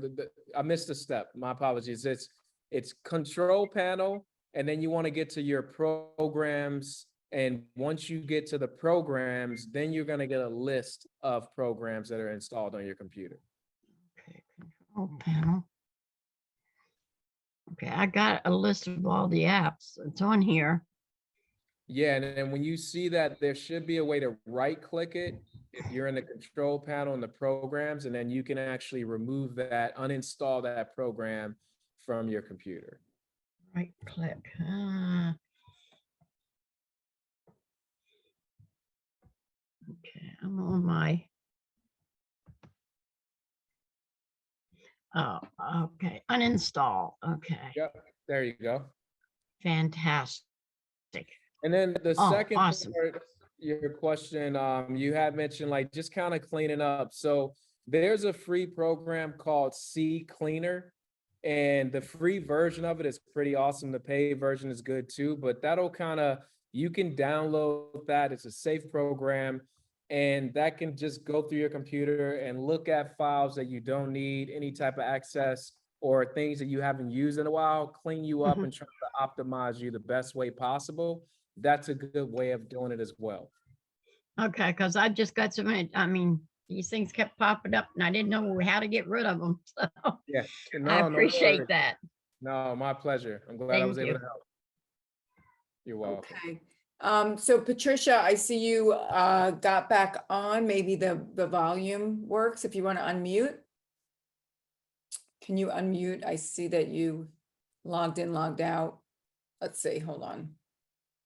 Speaker 2: I missed a step. My apologies. It's control panel, and then you want to get to your programs. And once you get to the programs, then you're going to get a list of programs that are installed on your computer.
Speaker 10: Okay, control panel. Okay, I got a list of all the apps. It's on here.
Speaker 2: Yeah, and then when you see that, there should be a way to right click it if you're in the control panel in the programs, and then you can actually remove that, uninstall that program from your computer.
Speaker 10: Right click. Okay, I'm on my. Oh, okay. Uninstall. Okay.
Speaker 2: Yep, there you go.
Speaker 10: Fantastic.
Speaker 2: And then the second
Speaker 10: awesome.
Speaker 2: part, your question, you had mentioned like just kind of cleaning up. So there's a free program called C Cleaner, and the free version of it is pretty awesome. The paid version is good too, but that'll kind of, you can download that. It's a safe program, and that can just go through your computer and look at files that you don't need any type of access or things that you haven't used in a while, clean you up and try to optimize you the best way possible. That's a good way of doing it as well.
Speaker 10: Okay, because I just got so many, I mean, these things kept popping up and I didn't know how to get rid of them. So
Speaker 2: Yeah,
Speaker 10: I appreciate that.
Speaker 2: No, my pleasure. I'm glad I was able to help. You're welcome.
Speaker 3: Okay. So Patricia, I see you got back on. Maybe the volume works if you want to unmute. Can you unmute? I see that you logged in, logged out. Let's see, hold on.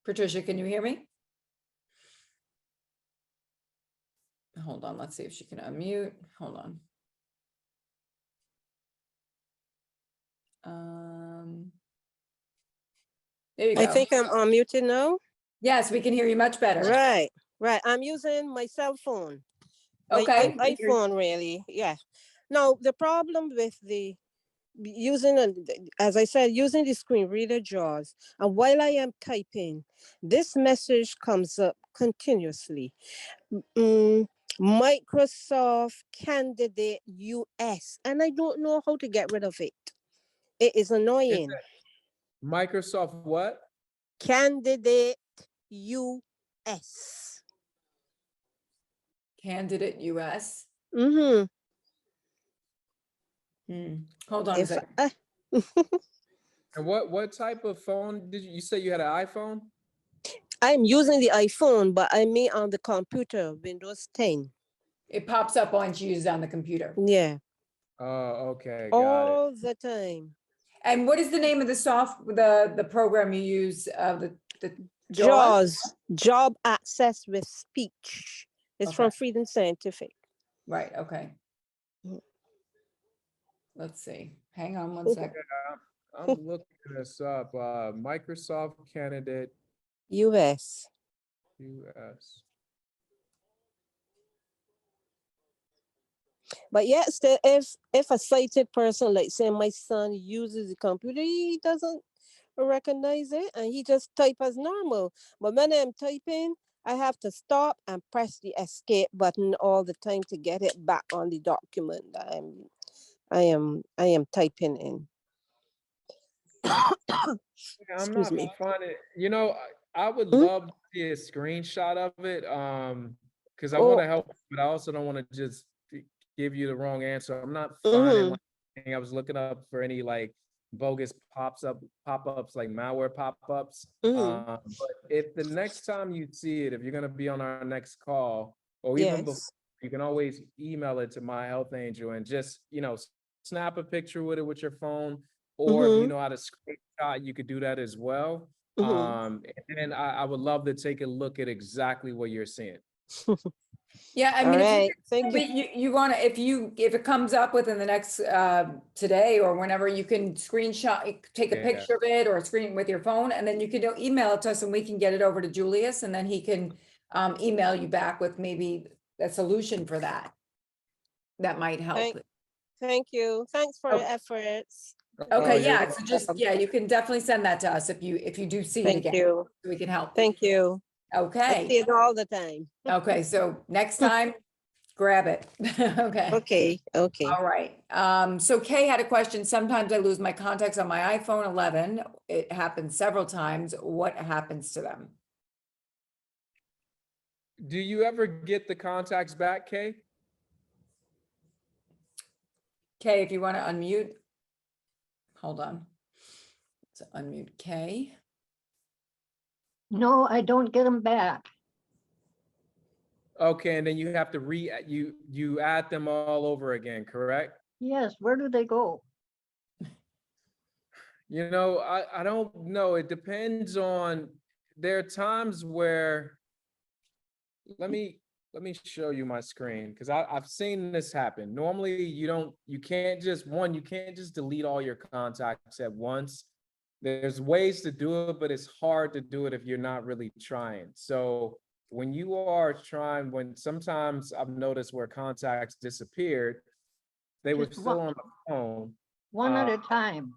Speaker 3: Patricia, can you hear me? Hold on, let's see if she can unmute. Hold on. There you go.
Speaker 11: I think I'm unmuted now.
Speaker 3: Yes, we can hear you much better.
Speaker 11: Right. I'm using my cell phone.
Speaker 3: Okay.
Speaker 11: My iPhone, really. Yeah. Now, the problem with the as I said, using the screen reader JAWS, and while I am typing, this message comes up continuously. Microsoft Candidate US, and I don't know how to get rid of it. It is annoying.
Speaker 2: Microsoft what?
Speaker 11: Candidate US.
Speaker 3: Candidate US.
Speaker 11: Mm-hmm.
Speaker 3: Hold on a second.
Speaker 2: And what type of phone did you say you had an iPhone?
Speaker 11: I'm using the iPhone, but I mean on the computer, Windows 10.
Speaker 3: It pops up once you use it on the computer.
Speaker 11: Yeah.
Speaker 2: Oh, okay. Got
Speaker 11: all the time.
Speaker 3: And what is the name of the program you use? The
Speaker 11: JAWS, Job Access with Speech. It's
Speaker 3: Okay.
Speaker 11: from Freedom Scientific.
Speaker 3: Right, okay.
Speaker 11: Mhm.
Speaker 3: Let's see. Hang on one
Speaker 11: Mhm.
Speaker 3: second.
Speaker 2: I'm looking this up. Microsoft candidate
Speaker 11: US.
Speaker 2: US.
Speaker 11: But yes, if a sighted person, like say my son, uses the computer, he doesn't recognize it and he just type as normal. But when I'm typing, I have to stop and press the escape button all the time to get it back on the document that I am typing in.
Speaker 2: Yeah, I'm
Speaker 11: Excuse
Speaker 2: not
Speaker 11: me.
Speaker 2: finding, I would
Speaker 11: Hmm?
Speaker 2: love to see a screenshot of it, because I want
Speaker 11: Oh,
Speaker 2: to help, but I also don't want to just give you the wrong answer. I'm not finding
Speaker 11: mm-hmm,
Speaker 2: like, anything. I was looking up for any like bogus pop-ups like malware pop-ups.
Speaker 11: mm-hmm.
Speaker 2: But if the next time you see it, if you're gonna be on our next call, or even before,
Speaker 11: Yes.
Speaker 2: you can always email it to My Health Angel and just, snap a picture with it with your phone. Or if you
Speaker 11: Mm-hmm,
Speaker 2: know how to screenshot, you could do that as well.
Speaker 11: mm-hmm.
Speaker 2: And then I would love to take a look at exactly what you're seeing.
Speaker 3: Yeah, I
Speaker 11: All
Speaker 3: mean, if you,
Speaker 11: right. Thank you.
Speaker 3: but you wanna, if it comes up within the next, today or whenever, you can screenshot, take a
Speaker 2: Yeah.
Speaker 3: picture of it or screen with your phone, and then you can email it to us and we can get it over to Julius, and then he can email you back with maybe a solution for that. That might help.
Speaker 11: Thank you. Thanks for your
Speaker 3: Okay.
Speaker 11: efforts.
Speaker 2: Oh,
Speaker 3: Okay,
Speaker 2: you're
Speaker 3: yeah, so just,
Speaker 11: welcome.
Speaker 3: yeah, you can definitely send that to us if you do see it
Speaker 11: Thank
Speaker 3: again,
Speaker 11: you.
Speaker 3: so we can help.
Speaker 11: Thank you. I
Speaker 3: Okay,
Speaker 11: see it all the time.
Speaker 3: okay, so next time, grab it. Okay.
Speaker 11: Okay. Okay.
Speaker 3: All right. So Kay had a question. Sometimes I lose my contacts on my iPhone 11. It happens several times. What happens to them?
Speaker 2: Do you ever get the contacts back, Kay?
Speaker 3: Kay, if you want to unmute. Hold on. Let's unmute Kay.
Speaker 10: No, I don't get them back.
Speaker 2: Okay, and then you have to you add them all over again, correct?
Speaker 10: Yes, where do they go?
Speaker 2: I don't know. It depends on, there are times where, let me show you my screen, because I've seen this happen. Normally you can't just delete all your contacts at once. There's ways to do it, but it's hard to do it if you're not really trying. So when you are trying, when sometimes I've noticed where contacts disappeared, they were
Speaker 10: Just
Speaker 2: still on the phone.
Speaker 10: one at
Speaker 2: Uh,
Speaker 10: a time,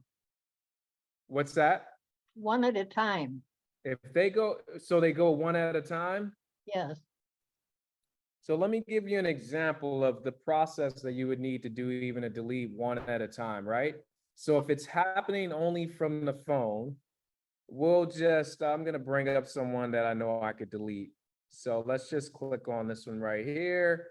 Speaker 2: What's that?
Speaker 10: one at a time.
Speaker 2: If they go, so they go one at a time?
Speaker 10: Yes.
Speaker 2: So let me give you an example of the process that you would need to do even to delete one at a time, right? So if it's happening only from the phone, I'm gonna bring up someone that I know I could delete. So let's just click on this one right here.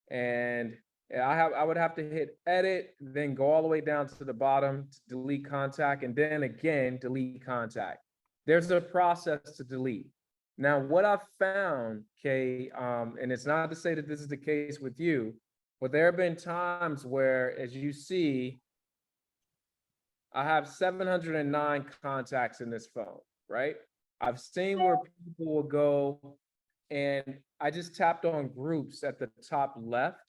Speaker 2: And I would have to hit edit, then go all the way down to the bottom to delete contact, and then again, delete contact. There's a process to delete. Now, what I've found, Kay, and it's not to say that this is the case with you, but there have been times where, as you see, I have 709 contacts in this phone, right? I've seen where people will go, and I just tapped on groups at the top left,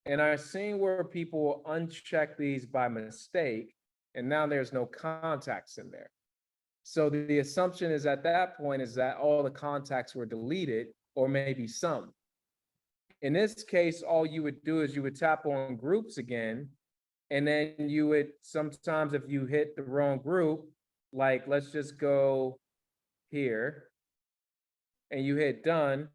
Speaker 2: and I've seen where people will uncheck these by mistake, and now there's no contacts in there. So the assumption is at that point is that all the contacts were deleted, or maybe some. In this case, all you would do is you would tap on groups again, and then you would, sometimes if you hit the wrong group, like let's just go here, and you hit done,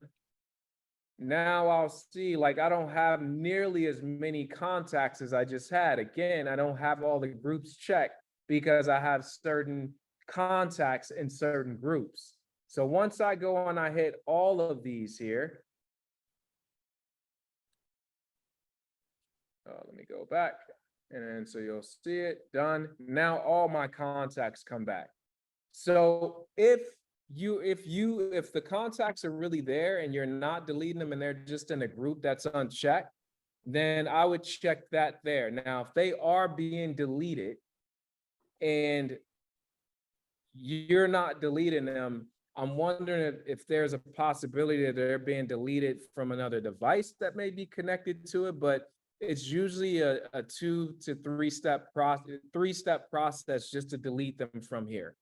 Speaker 2: now I'll see, like, I don't have nearly as many contacts as I just had. Again, I don't have all the groups checked because I have certain contacts in certain groups. So once I go on, I hit all of these here. Let me go back. And so you'll see it done. Now all my contacts come back. So if the contacts are really there and you're not deleting them and they're just in a group that's unchecked, then I would check that there. Now, if they are being deleted and you're not deleting them, I'm wondering if there's a possibility that they're being deleted from another device that may be connected to it, but it's usually a 2 to 3 step process just to delete them from here.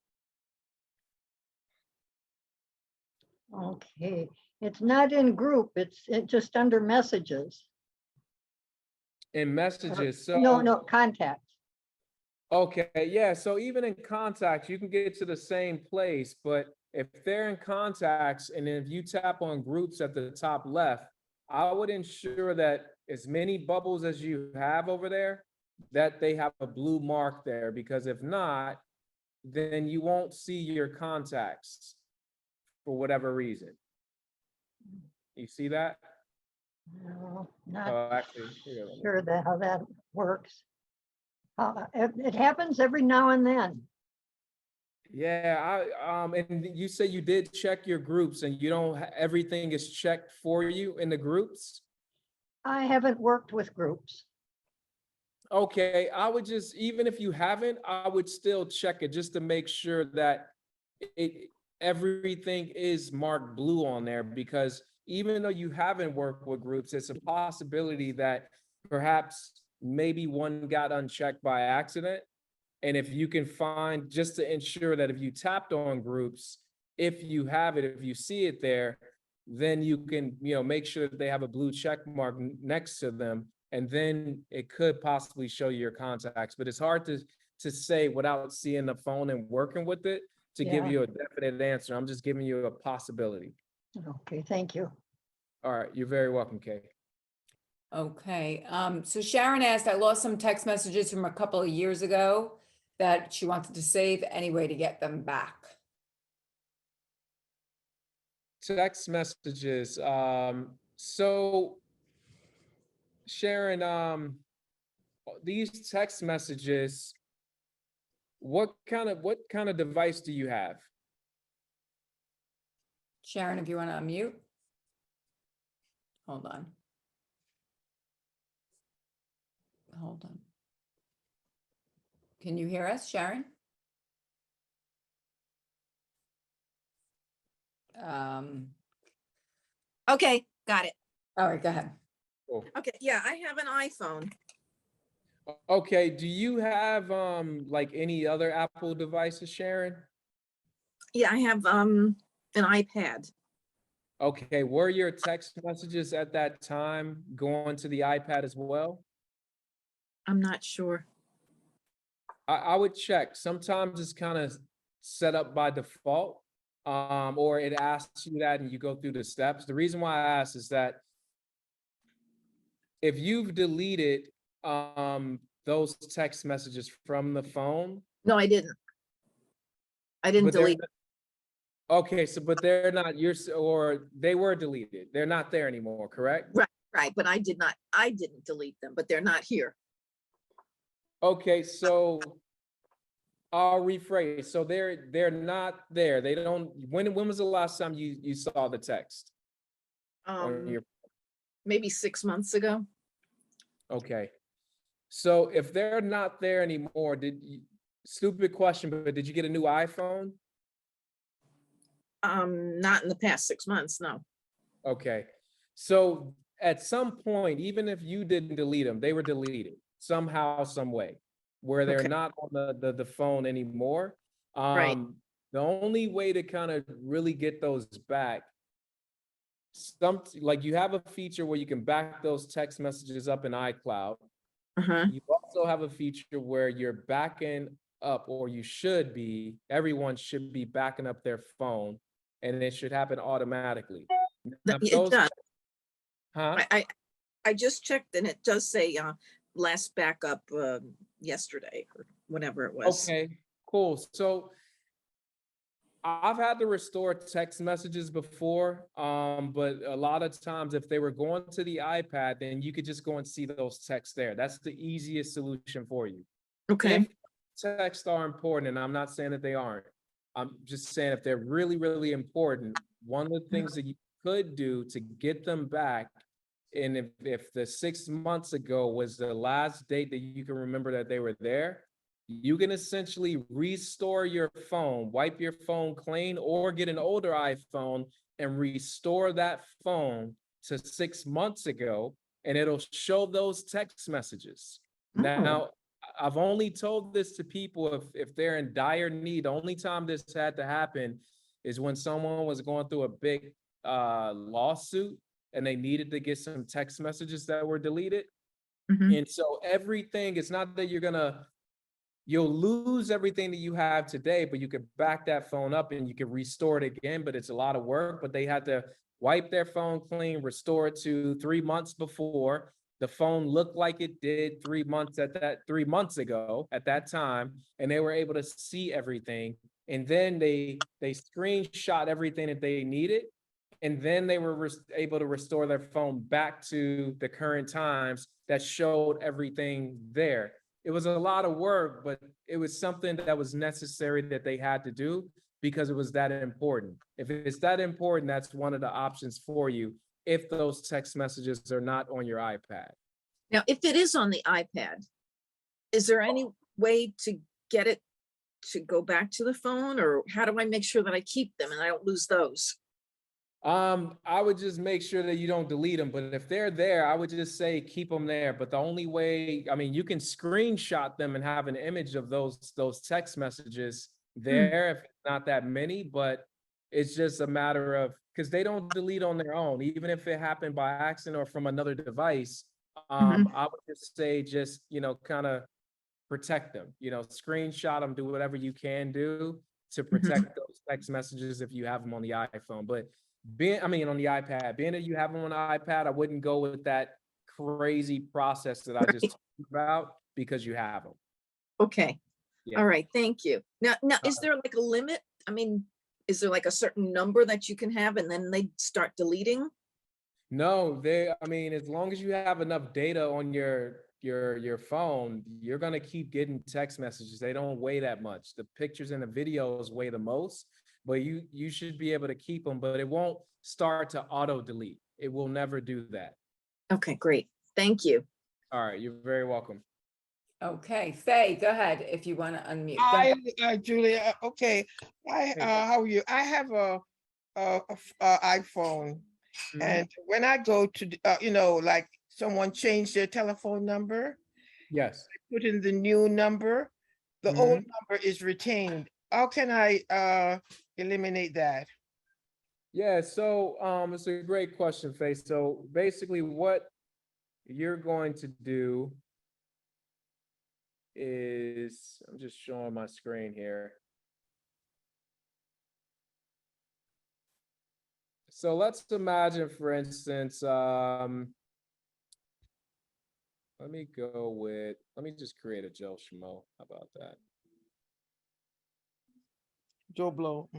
Speaker 10: Okay, it's not in group, it's just under messages.
Speaker 2: In messages, so.
Speaker 10: No, contacts.
Speaker 2: Okay, yeah, so even in contacts, you can get to the same place, but if they're in contacts and if you tap on groups at the top left, I would ensure that as many bubbles as you have over there, that they have a blue mark there, because if not, then you won't see your contacts for whatever reason. You see that?
Speaker 10: No, not
Speaker 2: Oh, actually, here, let me-
Speaker 10: sure how that works. It happens every now and then.
Speaker 2: Yeah, and you say you did check your groups and you don't, everything is checked for you in the groups?
Speaker 10: I haven't worked with groups.
Speaker 2: Okay, I would just, even if you haven't, I would still check it just to make sure that everything is marked blue on there, because even though you haven't worked with groups, it's a possibility that perhaps maybe one got unchecked by accident. And if you can find, just to ensure that if you tapped on groups, if you have it, if you see it there, then you can, make sure that they have a blue check mark next to them. And then it could possibly show you your contacts, but it's hard to say without seeing the phone and working with it to give
Speaker 10: Yeah.
Speaker 2: you a definite answer. I'm just giving you a possibility.
Speaker 10: Okay, thank you.
Speaker 2: All right, you're very welcome, Kay.
Speaker 3: Okay, so Sharon asked, I lost some text messages from a couple of years ago that she wanted to save, any way to get them back.
Speaker 2: Text messages. So Sharon, these text messages, what kind of device do you have?
Speaker 3: Sharon, if you want to unmute. Hold on. Hold on. Can you hear us, Sharon?
Speaker 12: Okay, got it.
Speaker 3: All right, go ahead.
Speaker 2: Cool.
Speaker 12: Okay, yeah, I have an iPhone.
Speaker 2: Okay, do you have like any other Apple devices, Sharon?
Speaker 12: Yeah, I have an iPad.
Speaker 2: Okay, were your text messages at that time going to the iPad as well?
Speaker 12: I'm not sure.
Speaker 2: I would check. Sometimes it's kind of set up by default, or it asks you that and you go through the steps. The reason why I ask is that if you've deleted those text messages from the phone.
Speaker 12: No, I didn't. I didn't
Speaker 2: but they're
Speaker 12: delete.
Speaker 2: Okay, so but they're not or they were deleted. They're not there anymore, correct?
Speaker 12: Right, but I didn't delete them, but they're not here.
Speaker 2: Okay, so I'll rephrase. So they're not there. They don't. When was the last time you saw the text on your?
Speaker 12: Maybe 6 months ago.
Speaker 2: Okay, so if they're not there anymore, stupid question, but did you get a new iPhone?
Speaker 12: Not in the past 6 months, no.
Speaker 2: Okay, so at some point, even if you didn't delete them, they were deleted somehow, some way, where they're
Speaker 12: Okay.
Speaker 2: not on the phone anymore.
Speaker 12: Right.
Speaker 2: The only way to kind of really get those back, like you have a feature where you can back those text messages up in iCloud.
Speaker 12: Uh-huh.
Speaker 2: You also have a feature where you're backing up, or you should be, everyone should be backing up their phone, and it should happen automatically. Now,
Speaker 12: It
Speaker 2: those-
Speaker 12: does.
Speaker 2: Huh?
Speaker 12: I just checked and it does say last backup yesterday or whatever it was.
Speaker 2: Okay, cool. So I've had to restore text messages before, but a lot of times if they were going to the iPad, then you could just go and see those texts there. That's the easiest solution for you.
Speaker 12: Okay.
Speaker 2: If texts are important, and I'm not saying that they aren't, I'm just saying if they're really, really important, one of the things that you could do to get them back, and if the 6 months ago was the last date that you can remember that they were there, you can essentially restore your phone, wipe your phone clean, or get an older iPhone and restore that phone to 6 months ago, and it'll show those text messages. Now, I've only told this to people if they're in dire need. The only time this had to happen is when someone was going through a big lawsuit and they needed to get some text messages that were deleted. And so everything, it's not that you'll lose everything that you have today, but you could back that phone up and you can restore it again, but it's a lot of work. But they had to wipe their phone clean, restore it to 3 months before. The phone looked like it did 3 months 3 months ago at that time, and they were able to see everything. And then they screenshot everything that they needed, and then they were able to restore their phone back to the current times that showed everything there. It was a lot of work, but it was something that was necessary that they had to do because it was that important. If it's that important, that's one of the options for you if those text messages are not on your iPad.
Speaker 12: Now, if it is on the iPad, is there any way to get it to go back to the phone, or how do I make sure that I keep them and I don't lose those?
Speaker 2: I would just make sure that you don't delete them, but if they're there, I would just say keep them there. But the only way, I mean, you can screenshot them and have an image of those text messages there if it's not that many, but it's just a matter of, because they don't delete on their own, even if it happened by accident or from another device. I would just say, just, kind of protect them, screenshot them, do whatever you can do to protect those text messages if you have them on the iPhone. But on the iPad, being that you have them on the iPad, I wouldn't go with that crazy process that I just talked about because you have them.
Speaker 12: Okay.
Speaker 2: Yeah.
Speaker 12: All right. Thank you. Now, is there like a limit? I mean, is there like a certain number that you can have and then they start deleting?
Speaker 2: No, as long as you have enough data on your phone, you're going to keep getting text messages. They don't weigh that much. The pictures and the videos weigh the most, but you should be able to keep them, but it won't start to auto delete. It will never do that.
Speaker 12: Okay, great. Thank you.
Speaker 2: All right, you're very welcome.
Speaker 3: Okay, Faye, go ahead if you want to unmute. Go
Speaker 6: Hi,
Speaker 3: ahead.
Speaker 6: Julia. Okay. How are you? I have a iPhone, and when I go to, like someone changed their telephone number,
Speaker 2: Yes.
Speaker 6: put in the new number, the old number is retained. How can I eliminate that?
Speaker 2: Yeah, so it's a great question, Faye. So basically what you're going to do is, I'm just showing my screen here. So let's imagine, for instance, let me just create a Joe Schmo. How about that?
Speaker 6: Joe Blow.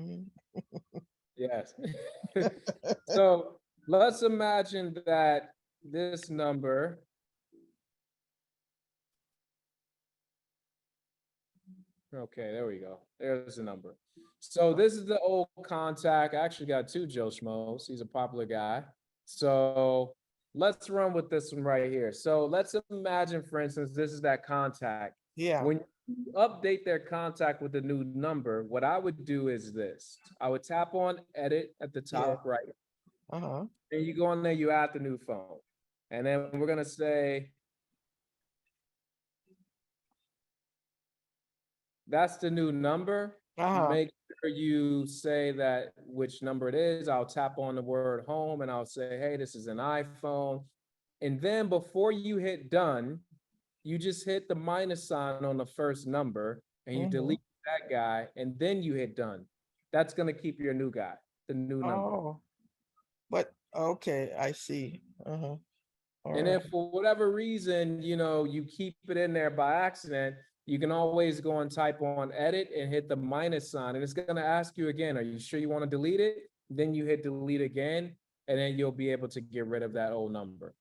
Speaker 2: Yes. So let's imagine that this number okay, there we go. There's the number. So this is the old contact. I actually got two Joe Schmoes. He's a popular guy. So let's run with this one right here. So let's imagine, for instance, this is that contact.
Speaker 6: Yeah.
Speaker 2: When you update their contact with the new number, what I would do is this. I would tap on edit at the top right. And you go in there, you add the new phone. And then we're going to say, that's the new number. Make sure you say that which number it is. I'll tap on the word home and I'll say, hey, this is an iPhone. And then before you hit done, you just hit the minus sign on the first number and you delete that guy and then you hit done. That's going to keep your new guy, the new number.
Speaker 6: Oh, but okay, I see.
Speaker 2: And if for whatever reason, you keep it in there by accident, you can always go and type on edit and hit the minus sign. And it's going to ask you again, are you sure you want to delete it? Then you hit delete again, and then you'll be able to get rid of that old number.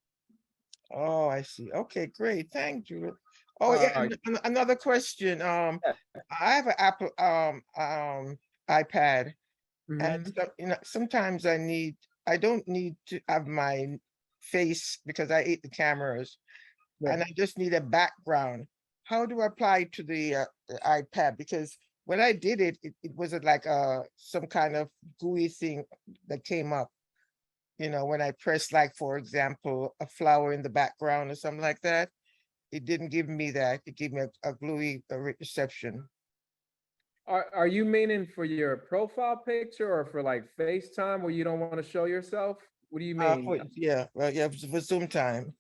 Speaker 6: Oh, I see. Okay, great. Thank you. Oh, yeah. Another question. I have an Apple iPad, and sometimes I don't need to have my face because I hate the cameras, and I just need a background.
Speaker 13: how do I apply to the iPad? Because when I did it, it wasn't like some kind of GUI thing that came up. You know, when I pressed, like, for example, a flower in the background or something like that, it didn't give me that. It gave me a GUI reception.
Speaker 2: Are you meaning for your profile picture or for like FaceTime where you don't want to show yourself? What do you mean?
Speaker 13: Yeah, well, yeah, for Zoom time.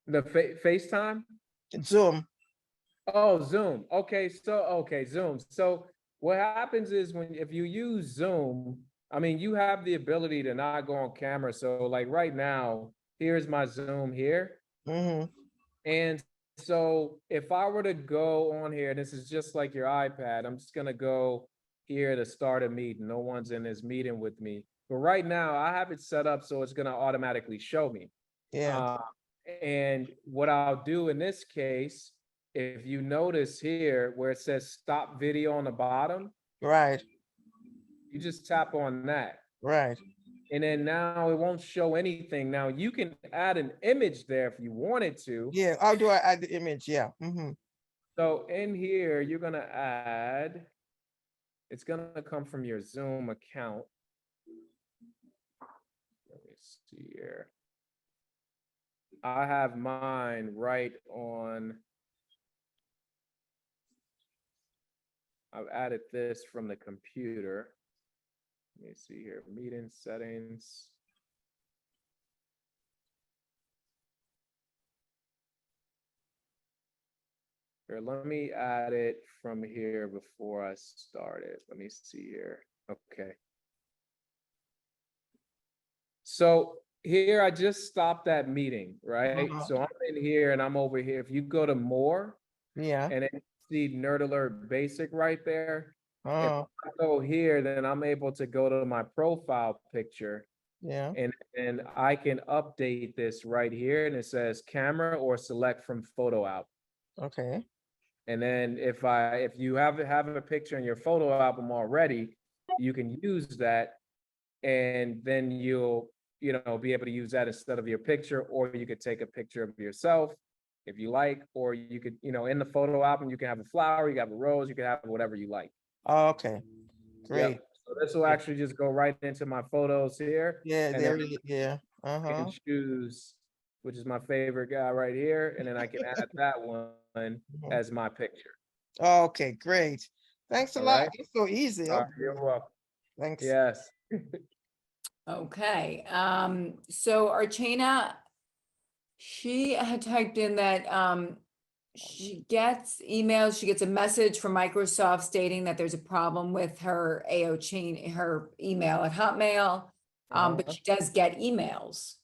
Speaker 2: The FaceTime?
Speaker 13: Zoom.
Speaker 2: Oh, Zoom. Okay, Zoom. So what happens is if you use Zoom, I mean, you have the ability to not go on camera. So like right now, here's my Zoom here.
Speaker 13: Mm-hmm.
Speaker 2: And so if I were to go on here, this is just like your iPad, I'm just gonna go here to start a meeting. No one's in this meeting with me. But right now I have it set up so it's gonna automatically show me.
Speaker 13: Yeah.
Speaker 2: And what I'll do in this case, if you notice here where it says stop video on the bottom,
Speaker 13: Right.
Speaker 2: you just tap on that.
Speaker 13: Right.
Speaker 2: And then now it won't show anything. Now you can add an image there if you wanted to.
Speaker 13: Yeah. How do I add the image? Yeah. Mm-hmm.
Speaker 2: So in here, you're gonna add, it's gonna come from your Zoom account. Let me see here. I have mine right on. I've added this from the computer. Let me see here, meeting settings. Here, let me add it from here before I start it. Let me see here. Okay. So here I just stopped that meeting, right? So I'm in here and I'm over here. If you go to more,
Speaker 13: Yeah.
Speaker 2: and then you see Nerd Alert Basic right there. If
Speaker 13: Oh,
Speaker 2: I go here, then I'm able to go to my profile picture
Speaker 13: yeah.
Speaker 2: and I can update this right here. And it says camera or select from photo album.
Speaker 13: Okay.
Speaker 2: And then if you have a picture in your photo album already, you can use that, and then you'll be able to use that instead of your picture, or you could take a picture of yourself if you like, or you could, in the photo album, you can have a flower, you can have a rose, you can have whatever you like.
Speaker 13: Oh, okay. Great.
Speaker 2: Yep. So this will actually just go right into my photos here.
Speaker 13: Yeah,
Speaker 2: and
Speaker 13: there
Speaker 2: then
Speaker 13: it is. Yeah.
Speaker 2: I can choose which is my favorite guy right here, and then I can add that one as my picture.
Speaker 13: Okay, great. Thanks a
Speaker 2: All
Speaker 13: lot.
Speaker 2: right.
Speaker 13: It's so easy. Okay.
Speaker 2: You're welcome.
Speaker 13: Thanks.
Speaker 2: Yes.
Speaker 3: Okay, so Archana, she had typed in that she gets emails, she gets a message from Microsoft stating that there's a problem with her AO chain, her email at Hotmail. But she does get emails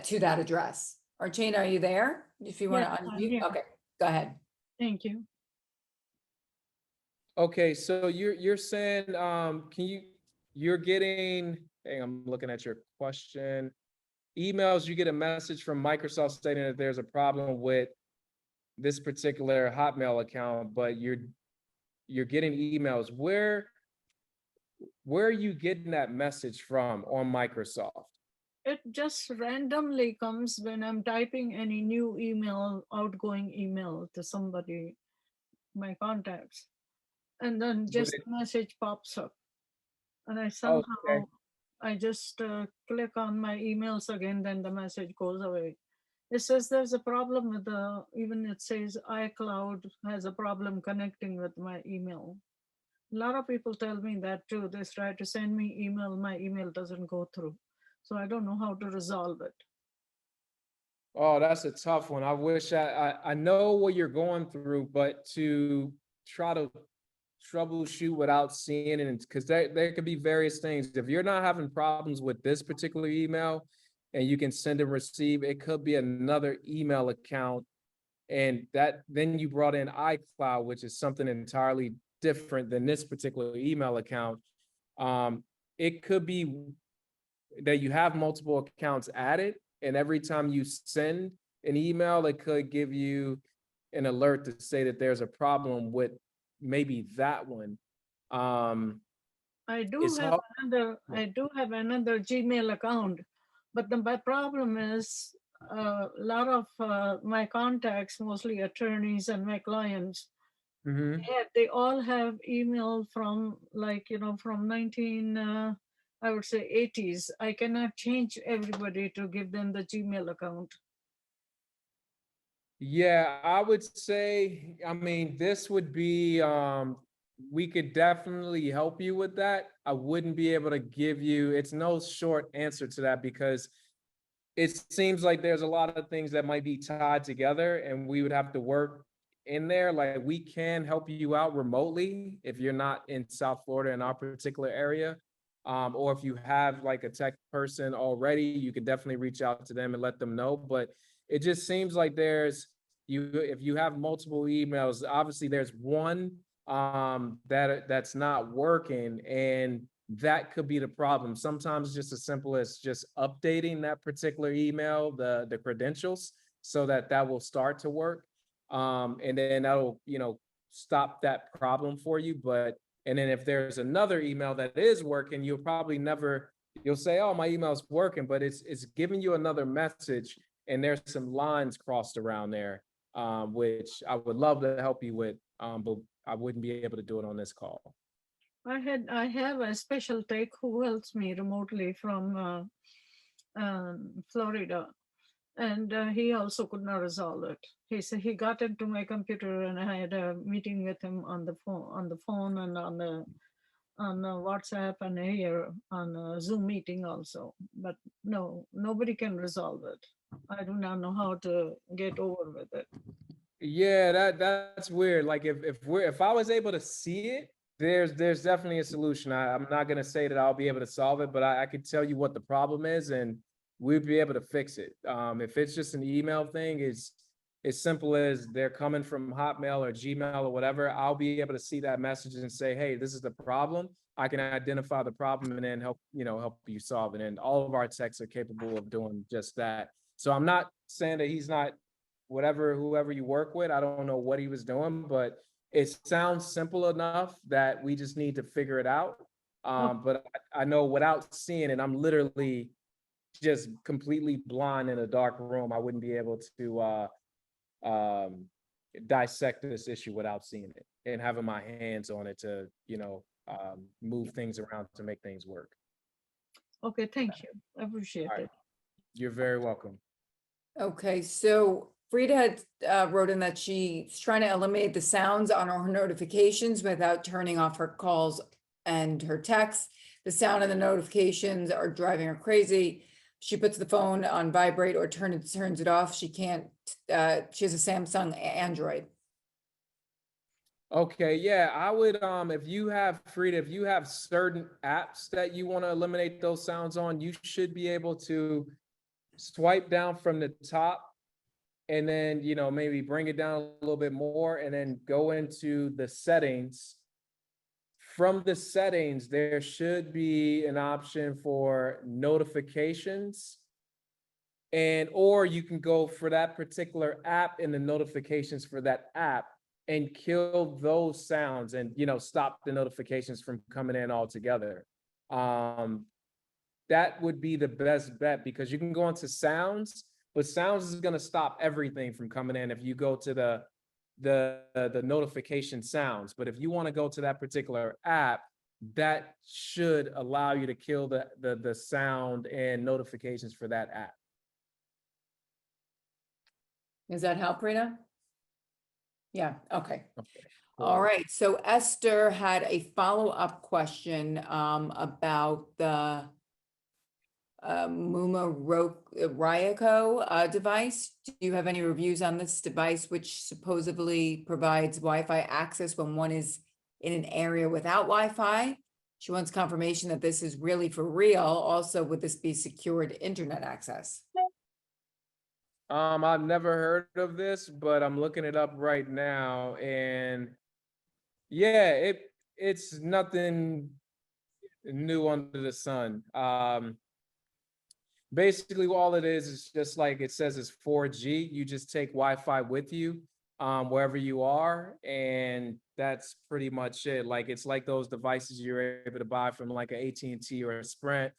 Speaker 3: to that address. Archana, are you there? If you want
Speaker 14: Yes,
Speaker 3: to
Speaker 14: I'm
Speaker 3: unmute,
Speaker 14: here.
Speaker 3: okay, go ahead.
Speaker 14: Thank you.
Speaker 2: Okay, so you're saying, you're getting, hang on, I'm looking at your question. Emails, you get a message from Microsoft stating that there's a problem with this particular Hotmail account, but you're getting emails. Where are you getting that message from on Microsoft?
Speaker 14: It just randomly comes when I'm typing any new email, outgoing email to somebody, my contacts. And then just a message pops up. And I somehow, I just click on my emails again, then the message goes away. It says there's a problem with even it says iCloud has a problem connecting with my email. A lot of people tell me that too. They try to send me email, my email doesn't go through. So I don't know how to resolve it.
Speaker 2: Oh, that's a tough one. I wish I know what you're going through, but to try to troubleshoot without seeing it, because there could be various things. If you're not having problems with this particular email and you can send and receive, it could be another email account. And then you brought in iCloud, which is something entirely different than this particular email account. It could be that you have multiple accounts added, and every time you send an email, it could give you an alert to say that there's a problem with maybe that one.
Speaker 14: I do have another Gmail account, but my problem is a lot of my contacts, mostly attorneys and my clients,
Speaker 2: Mhm.
Speaker 14: they all have email from like, from 19, I would say 80s. I cannot change everybody to give them the Gmail account.
Speaker 2: Yeah, I would say, I mean, this would be, we could definitely help you with that. I wouldn't be able to give you, it's no short answer to that because it seems like there's a lot of things that might be tied together and we would have to work in there. Like we can help you out remotely if you're not in South Florida in our particular area. Or if you have like a tech person already, you could definitely reach out to them and let them know. But it just seems like if you have multiple emails, obviously there's one that's not working, and that could be the problem. Sometimes just as simple as just updating that particular email, the credentials, so that will start to work. And then that'll, stop that problem for you. And then if there's another email that is working, you'll say, oh, my email's working, but it's giving you another message and there's some lines crossed around there, which I would love to help you with, but I wouldn't be able to do it on this call.
Speaker 14: I have a special tech who helps me remotely from Florida, and he also could not resolve it. He said he got into my computer, and I had a meeting with him on the phone, and on WhatsApp, and here on a Zoom meeting also. But no, nobody can resolve it. I do not know how to get over with it.
Speaker 2: Yeah, that's weird. Like if I was able to see it, there's definitely a solution. I'm not gonna say that I'll be able to solve it, but I could tell you what the problem is, and we'd be able to fix it. If it's just an email thing, it's as simple as they're coming from Hotmail or Gmail or whatever. I'll be able to see that message and say, hey, this is the problem. I can identify the problem and then help you solve it. And all of our techs are capable of doing just that. So I'm not saying that he's not whoever you work with. I don't know what he was doing, but it sounds simple enough that we just need to figure it out. But I know without seeing it, I'm literally just completely blind in a dark room. I wouldn't be able to dissect this issue without seeing it and having my hands on it to, move things around to make things work.
Speaker 14: Okay, thank you. I appreciate
Speaker 2: All right.
Speaker 14: it.
Speaker 2: You're very welcome.
Speaker 3: Okay, so Frida had wrote in that she's trying to eliminate the sounds on her notifications without turning off her calls and her texts. The sound and the notifications are driving her crazy. She puts the phone on vibrate or turns it off. She can't, she has a Samsung Android.
Speaker 2: Okay, yeah, I would, if you have certain apps that you want to eliminate those sounds on, you should be able to swipe down from the top and then, maybe bring it down a little bit more and then go into the settings. From the settings, there should be an option for notifications, or you can go for that particular app in the notifications for that app and kill those sounds and, stop the notifications from coming in altogether. That would be the best bet because you can go into sounds, but sounds is going to stop everything from coming in if you go to the notification sounds. But if you want to go to that particular app, that should allow you to kill the sound and notifications for that app.
Speaker 3: Does that help, Rita? Yeah, okay.
Speaker 2: Okay.
Speaker 3: All right, so Esther had a follow-up question about the Muma Ryoko device. Do you have any reviews on this device, which supposedly provides Wi-Fi access when one is in an area without Wi-Fi? She wants confirmation that this is really for real. Also, would this be secured internet access?
Speaker 2: I've never heard of this, but I'm looking it up right now, and yeah, it's nothing new under the sun. Basically, all it is just like it says it's 4G. You just take Wi-Fi with you wherever you are, and that's pretty much it. Like it's like those devices you're able to buy from like an AT&T or a Sprint,